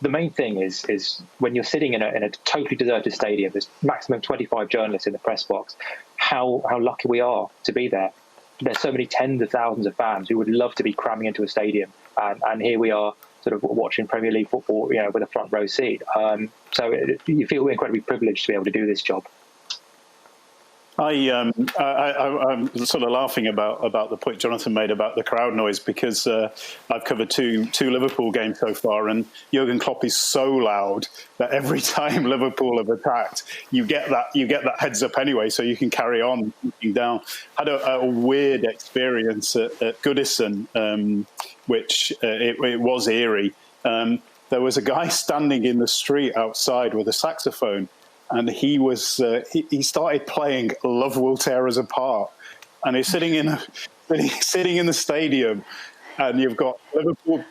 the main thing is when you're sitting in a totally deserted stadium, there's maximum 25 journalists in the press box. How lucky we are to be there. There's so many tens of thousands of fans who would love to be cramming into a stadium, and here we are sort of watching Premier League football, with a front row seat. So you feel incredibly privileged to be able to do this job. I'm sort of laughing about the point Jonathan made about the crowd noise, because I've covered two Liverpool games so far, and Jurgen Klopp is so loud that every time Liverpool have attacked, you get that heads up anyway, so you can carry on looking down. Had a weird experience at Goodison, which it was eerie. There was a guy standing in the street outside with a saxophone. And he was he started playing "Love Will Tear Us Apart," and he's sitting in the stadium, and you've got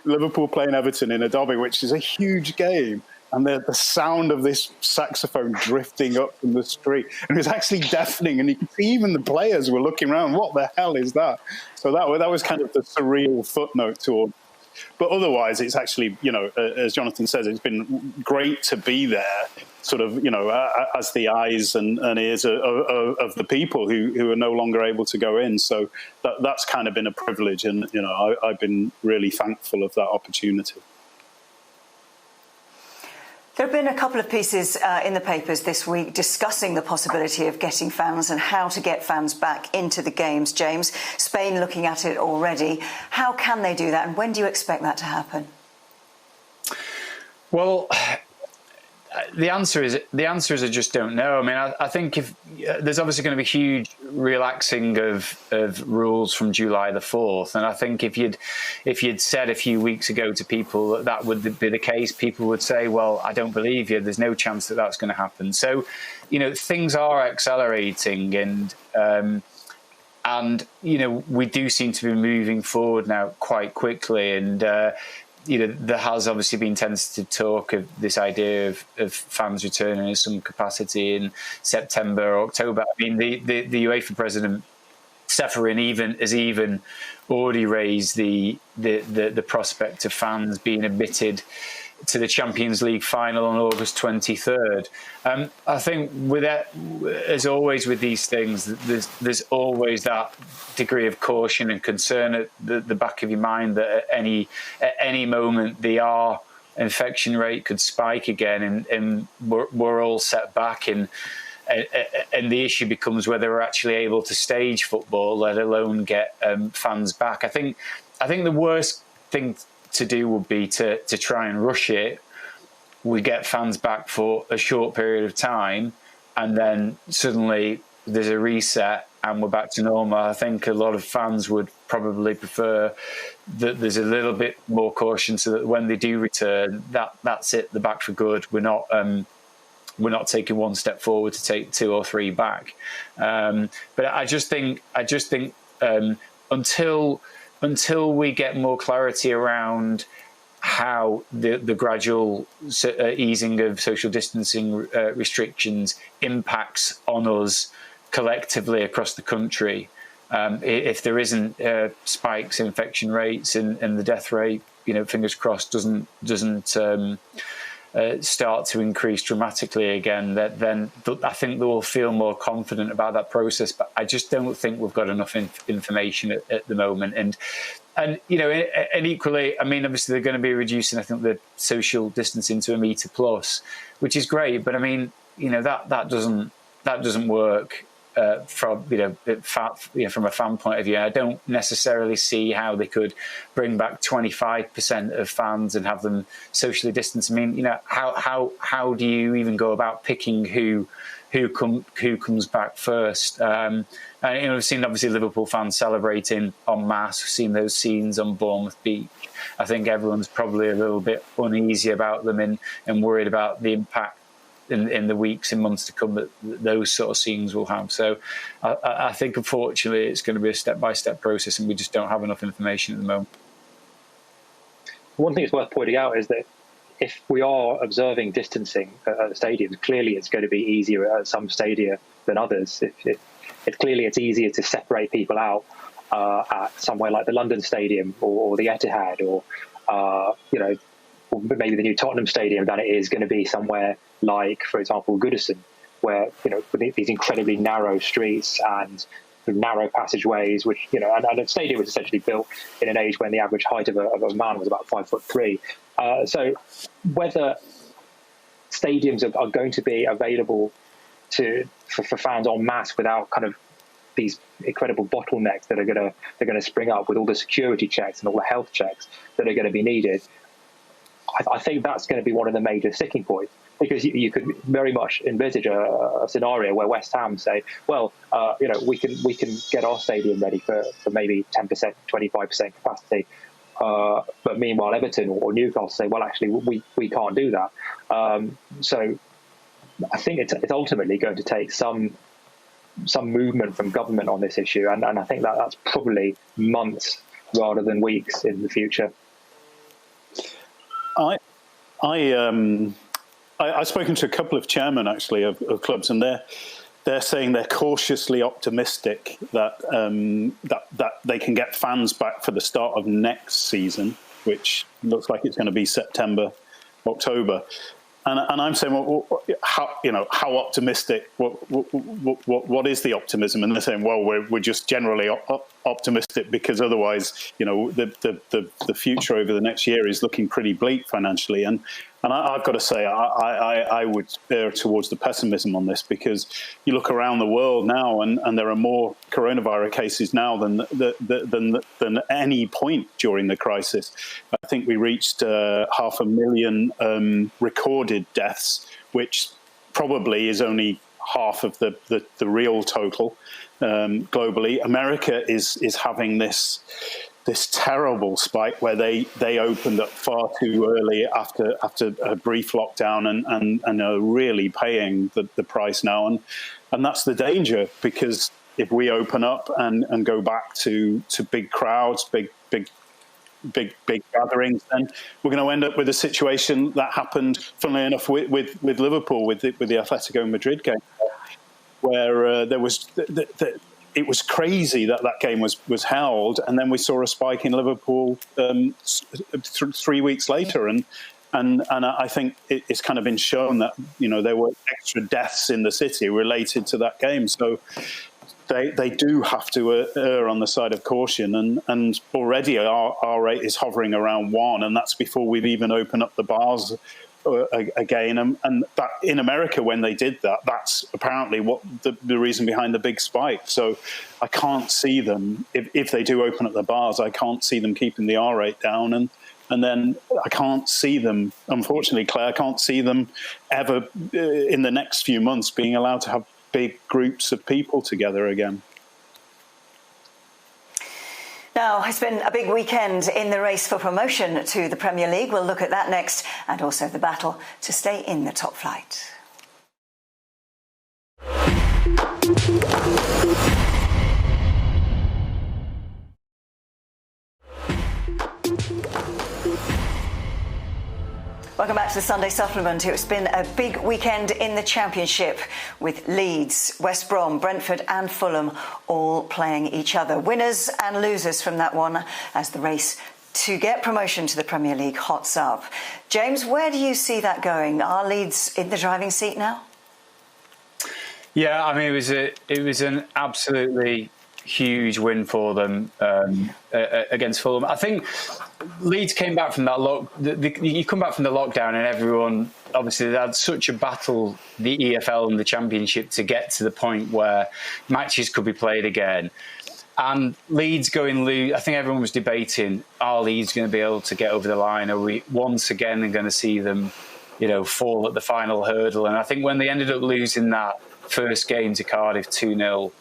Liverpool playing Everton in a derby, which is a huge game, and the sound of this saxophone drifting up from the street, and it was actually deafening, and you could see even the players were looking around. What the hell is that? So that was kind of the surreal footnote to all. But otherwise, it's actually, as Jonathan says, it's been great to be there, sort of, as the eyes and ears of the people who are no longer able to go in. So that's kind of been a privilege, and I've been really thankful of that opportunity. There have been a couple of pieces in the papers this week discussing the possibility of getting fans and how to get fans back into the games. James, Spain looking at it already. How can they do that, and when do you expect that to happen? Well, the answer is I just don't know. I mean, I think if there's obviously going to be huge relaxing of rules from July the 4th, and I think if you'd said a few weeks ago to people that would be the case, people would say, "Well, I don't believe you. There's no chance that that's going to happen." So, things are accelerating, and we do seem to be moving forward now quite quickly, and. There has obviously been tentative talk of this idea of fans returning in some capacity in September or October. I mean, the UEFA president, Sterile, has even already raised the prospect of fans being admitted to the Champions League final on August 23rd. I think as always with these things, there's always that degree of caution and concern at the back of your mind that at any moment the infection rate could spike again, and we're all set back, and the issue becomes whether we're actually able to stage football, let alone get fans back. I think the worst thing to do would be to try and rush it. We get fans back for a short period of time, and then suddenly there's a reset and we're back to normal. I think a lot of fans would probably prefer that there's a little bit more caution, so that when they do return, that's it, they're back for good. We're not taking one step forward to take two or three back. But I just think until we get more clarity around how the gradual easing of social distancing restrictions impacts on us collectively across the country, if there isn't spikes in infection rates and the death rate, fingers crossed, doesn't start to increase dramatically again, then I think they will feel more confident about that process. But I just don't think we've got enough information at the moment. And equally, I mean, obviously they're going to be reducing, I think, the social distancing to 1 metre plus, which is great. But I mean, that doesn't work from a fan point of view. I don't necessarily see how they could bring back 25% of fans and have them socially distanced. I mean, how do you even go about picking who who comes back first. And we've seen obviously Liverpool fans celebrating en masse. We've seen those scenes on Bournemouth Beach. I think everyone's probably a little bit uneasy about them and worried about the impact in the weeks and months to come that those sort of scenes will have. So I think, unfortunately, it's going to be a step-by-step process, and we just don't have enough information at the moment. One thing that's worth pointing out is that if we are observing distancing at stadiums, clearly it's going to be easier at some stadia than others. It's easier to separate people out at somewhere like the London Stadium or the Etihad or maybe the new Tottenham Stadium than it is going to be somewhere like, for example, Goodison, where with these incredibly narrow streets and narrow passageways, which and a stadium was essentially built in an age when the average height of a man was about 5'3". So whether stadiums are going to be available for fans en masse without kind of these incredible bottlenecks that are going to spring up with all the security checks and all the health checks that are going to be needed, I think that's going to be one of the major sticking points, because you could very much envisage a scenario where West Ham say, well, we can get our stadium ready for maybe 10%, 25% capacity, but meanwhile Everton or Newcastle say, well, actually we can't do that. So I think it's ultimately going to take some movement from government on this issue, and I think that's probably months rather than weeks in the future. I've spoken to a couple of chairmen actually of clubs, and they're saying they're cautiously optimistic that that they can get fans back for the start of next season, which looks like it's going to be September, October. And I'm saying, well, how optimistic? What is the optimism? And they're saying, well, we're just generally optimistic because otherwise, the future over the next year is looking pretty bleak financially. And I've got to say, I would err towards the pessimism on this, because you look around the world now, and there are more coronavirus cases now than any point during the crisis. I think we reached 500,000 recorded deaths, which probably is only half of the real total globally. America is having this terrible spike where they opened up far too early after a brief lockdown and are really paying the price now, and that's the danger, because if we open up and go back to big crowds, big gatherings, then we're going to end up with a situation that happened, funnily enough, with Liverpool with the Atletico Madrid game, where there was it was crazy that game was held, and then we saw a spike in Liverpool 3 weeks later, and I think it's kind of been shown that there were extra deaths in the city related to that game, so they do have to err on the side of caution, and already our rate is hovering around 1, and that's before we've even opened up the bars again, and that in America, when they did that, that's apparently what the reason behind the big spike. So I can't see them, if they do open up the bars, I can't see them keeping the R rate down, and then I can't see them, unfortunately, Claire, I can't see them ever in the next few months being allowed to have big groups of people together again. Now, it's been a big weekend in the race for promotion to the Premier League. We'll look at that next, and also the battle to stay in the top flight. Welcome back to the Sunday Supplement. It's been a big weekend in the Championship, with Leeds, West Brom, Brentford and Fulham all playing each other. Winners and losers from that one, as the race to get promotion to the Premier League hots up. James, where do you see that going? Are Leeds in the driving seat now? Yeah, I mean, it was an absolutely huge win for them against Fulham. I think Leeds came back from that you come back from the lockdown, and everyone, obviously, they had such a battle, the EFL and the Championship, to get to the point where matches could be played again. And Leeds I think everyone was debating, are Leeds going to be able to get over the line? Are we once again going to see them, fall at the final hurdle? And I think when they ended up losing that first game to Cardiff 2-0.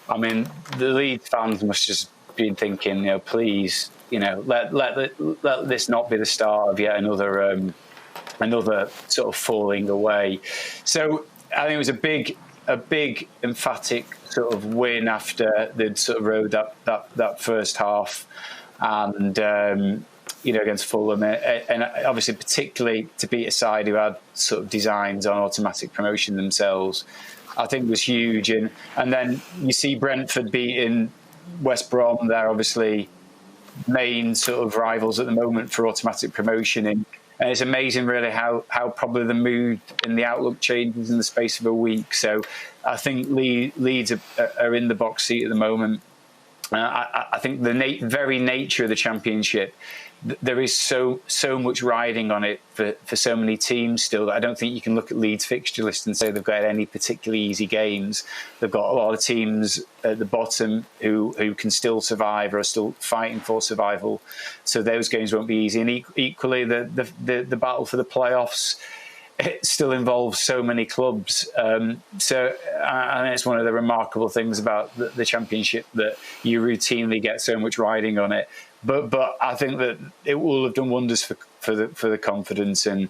I mean, the Leeds fans must just be thinking, please, let this not be the start of yet another sort of falling away. So I think it was a big emphatic sort of win after they'd sort of rode that first half, and against Fulham, and obviously particularly to beat a side who had sort of designs on automatic promotion themselves, I think was huge. And then you see Brentford beating West Brom. They're obviously main sort of rivals at the moment for automatic promotion, and it's amazing really how probably the mood and the outlook changes in the space of a week. So I think Leeds are in the box seat at the moment. I think the very nature of the Championship, there is so much riding on it for so many teams still, that I don't think you can look at Leeds' fixture list and say they've got any particularly easy games. They've got a lot of teams at the bottom who can still survive or are still fighting for survival. So those games won't be easy. And equally, the battle for the playoffs, it still involves so many clubs. So I think it's one of the remarkable things about the Championship, that you routinely get so much riding on it. But I think that it will have done wonders for the confidence, and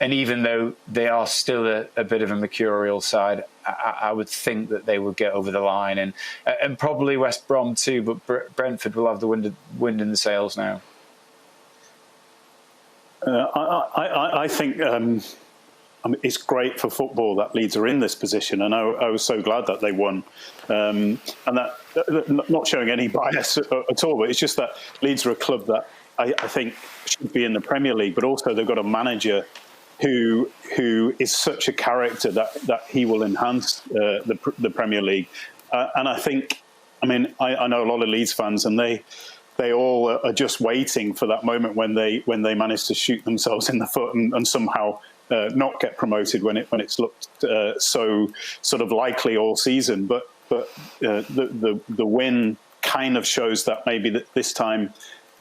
even though they are still a bit of a mercurial side, I would think that they would get over the line, and probably West Brom too. But Brentford will have the wind in the sails now. I think. It's great for football that Leeds are in this position, and I was so glad that they won. And that, not showing any bias at all, but it's just that Leeds are a club that I think should be in the Premier League, but also they've got a manager who is such a character that he will enhance the Premier League. And I think, I know a lot of Leeds fans, and they all are just waiting for that moment when they manage to shoot themselves in the foot and somehow not get promoted when it's looked so sort of likely all season. But the win kind of shows that maybe this time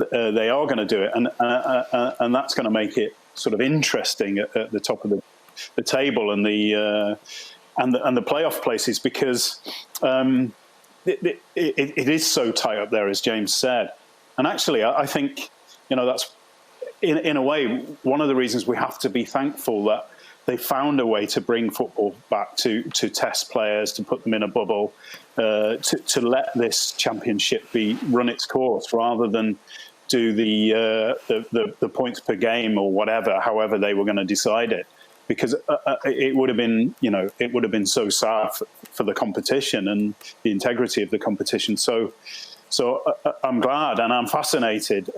they are going to do it, and that's going to make it sort of interesting at the top of the table and the playoff places, because it is so tight up there, as James said. And actually, I think that's in a way one of the reasons we have to be thankful that they found a way to bring football back, to test players, to put them in a bubble, to let this Championship run its course, rather than do the points per game or however they were going to decide it, because it would have been so sad for the competition and the integrity of the competition. So I'm glad, and I'm fascinated.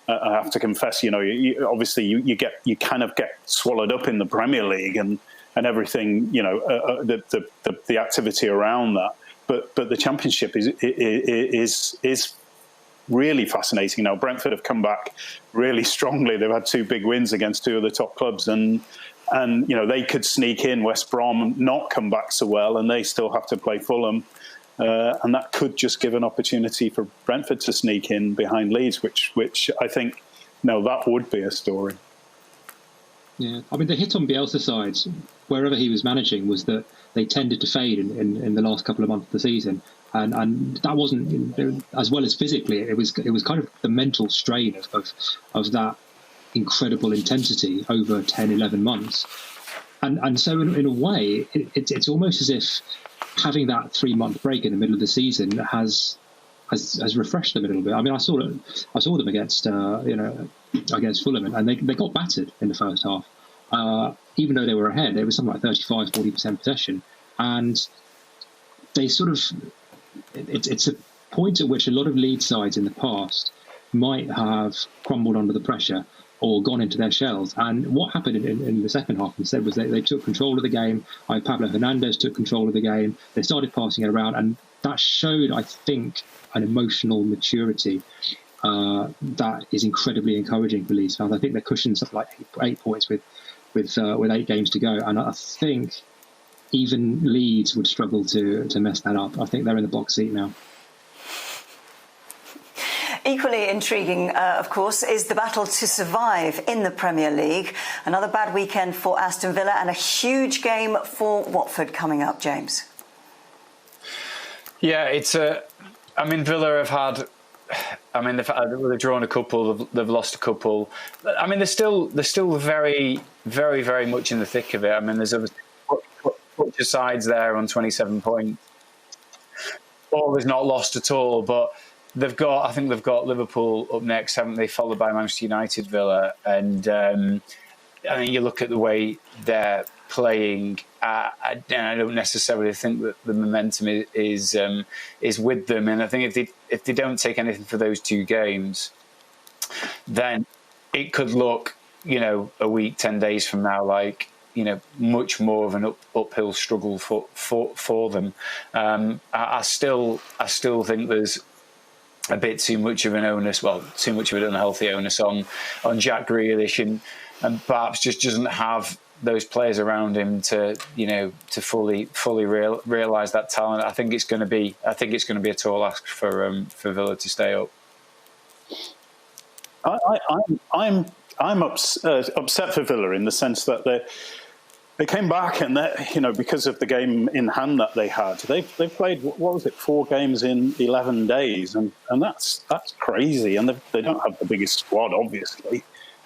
I have to confess, obviously you kind of get swallowed up in the Premier League and everything, the activity around that. But the Championship is really fascinating now. Brentford have come back really strongly. They've had two big wins against two of the top clubs, and they could sneak in. West Brom not come back so well, and they still have to play Fulham. And that could just give an opportunity for Brentford to sneak in behind Leeds, which I think, that would be a story. Yeah, the hit on Bielsa's side, wherever he was managing, was that they tended to fade in the last couple of months of the season, and that wasn't, as well as physically, it was kind of the mental strain of that incredible intensity over 10, 11 months, and so in a way, it's almost as if having that 3-month break in the middle of the season has refreshed them a little bit. I saw them against Fulham, and they got battered in the first half. Even though they were ahead, it was something like 35-40% possession, and they sort of it's a point at which a lot of Leeds sides in the past might have crumbled under the pressure or gone into their shells. And what happened in the second half instead was they took control of the game. Pablo Hernandez took control of the game. They started passing it around, and that showed, I think, an emotional maturity that is incredibly encouraging for Leeds fans. I think they're cushioned something like 8 points with 8 games to go, and I think even Leeds would struggle to mess that up. I think they're in the box seat now. Equally intriguing, of course, is the battle to survive in the Premier League. Another bad weekend for Aston Villa and a huge game for Watford coming up, James. Yeah, Villa have had. They've drawn a couple. They've lost a couple. They're still very, very, very much in the thick of it. There's obviously bunch sides there on 27 points. Ball is not lost at all, but I think they've got Liverpool up next, haven't they? Followed by Manchester United, Villa, and you look at the way they're playing. I don't necessarily think that the momentum is with them, and I think if they don't take anything for those two games, then it could look, a week, 10 days from now, like much more of an uphill struggle for them. I still think there's a bit too much of an onus, too much of an unhealthy onus on Jack Grealish, and perhaps just doesn't have those players around him to fully realise that talent. I think it's going to be a tall ask for Villa to stay up. I'm upset for Villa in the sense that they came back and because of the game in hand that they had, they've played 4 games in 11 days, and that's crazy. And they don't have the biggest squad, obviously.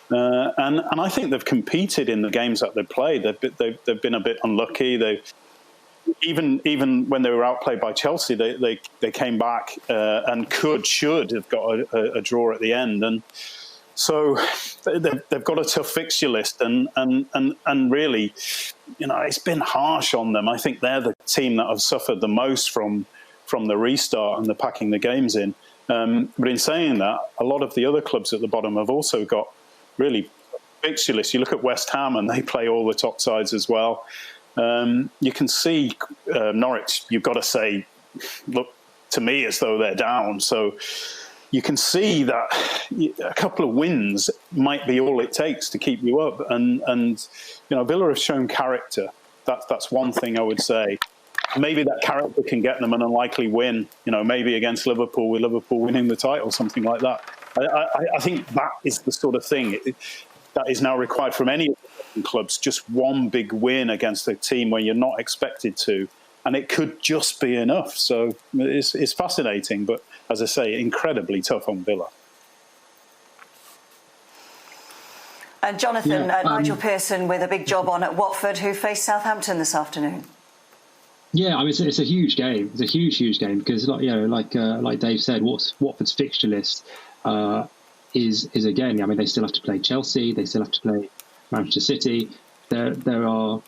And I think they've competed in the games that they've played. They've been a bit unlucky. They even when they were outplayed by Chelsea, they came back and should have got a draw at the end. And so they've got a tough fixture list, and really, it's been harsh on them. I think they're the team that have suffered the most from the restart and the packing the games in. But in saying that, a lot of the other clubs at the bottom have also got really fixture lists. You look at West Ham, and they play all the top sides as well. You can see Norwich. You've got to say, look to me as though they're down. So you can see that a couple of wins might be all it takes to keep you up. And Villa have shown character. That's one thing I would say. Maybe that character can get them an unlikely win, maybe against Liverpool, with Liverpool winning the title, something like that. I think that is the sort of thing that is now required from any of the clubs, just one big win against a team where you're not expected to, and it could just be enough. So it's fascinating, but as I say, incredibly tough on Villa. And Jonathan, Nigel Pearson with a big job on at Watford, who face Southampton this afternoon. Yeah, it's a huge game. It's a huge game because, like Dave said, Watford's fixture list is again. They still have to play Chelsea. They still have to play Manchester City. There are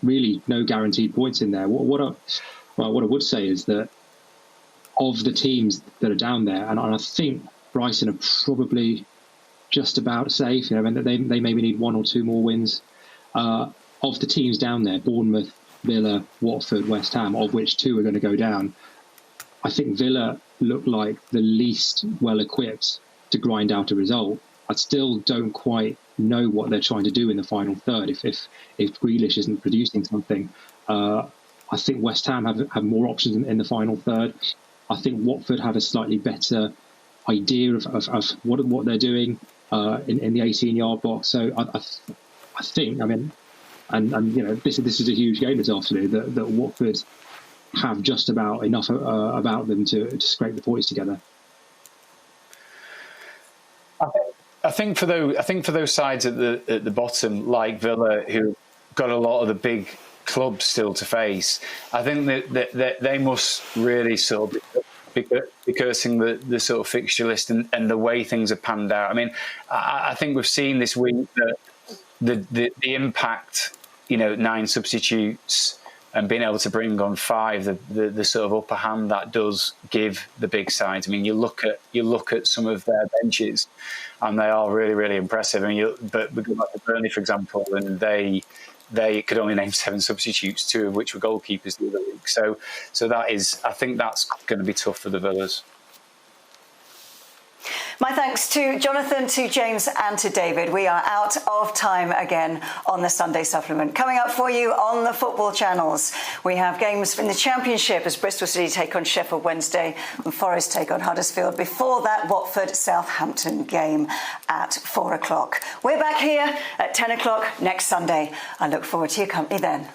really no guaranteed points in there. What I would say is that of the teams that are down there, and I think Brighton are probably just about safe. They maybe need 1 or 2 more wins. Of the teams down there, Bournemouth, Villa, Watford, West Ham, of which 2 are going to go down, I think Villa look like the least well-equipped to grind out a result. I still don't quite know what they're trying to do in the final third if Grealish isn't producing something. I think West Ham have more options in the final third. I think Watford have a slightly better idea of what they're doing in the 18-yard box. So I think, this is a huge game this afternoon that Watford have just about enough about them to scrape the points together. I think for those sides at the bottom, like Villa, who got a lot of the big clubs still to face, I think that they must really sort of be cursing the sort of fixture list and the way things have panned out. I think we've seen this week that the impact, 9 substitutes and being able to bring on 5, the sort of upper hand that does give the big sides. You look at some of their benches, and they are really, really impressive. But we go back to Burnley, for example, and they could only name 7 substitutes, 2 of which were goalkeepers the other week. So I think that's going to be tough for the Villas. My thanks to Jonathan, to James and to David. We are out of time again on the Sunday Supplement. Coming up for you on the football channels, we have games in the Championship as Bristol City take on Sheffield Wednesday and Forest take on Huddersfield. Before that, Watford-Southampton game at 4 o'clock. We're back here at 10 o'clock next Sunday. I look forward to your company then.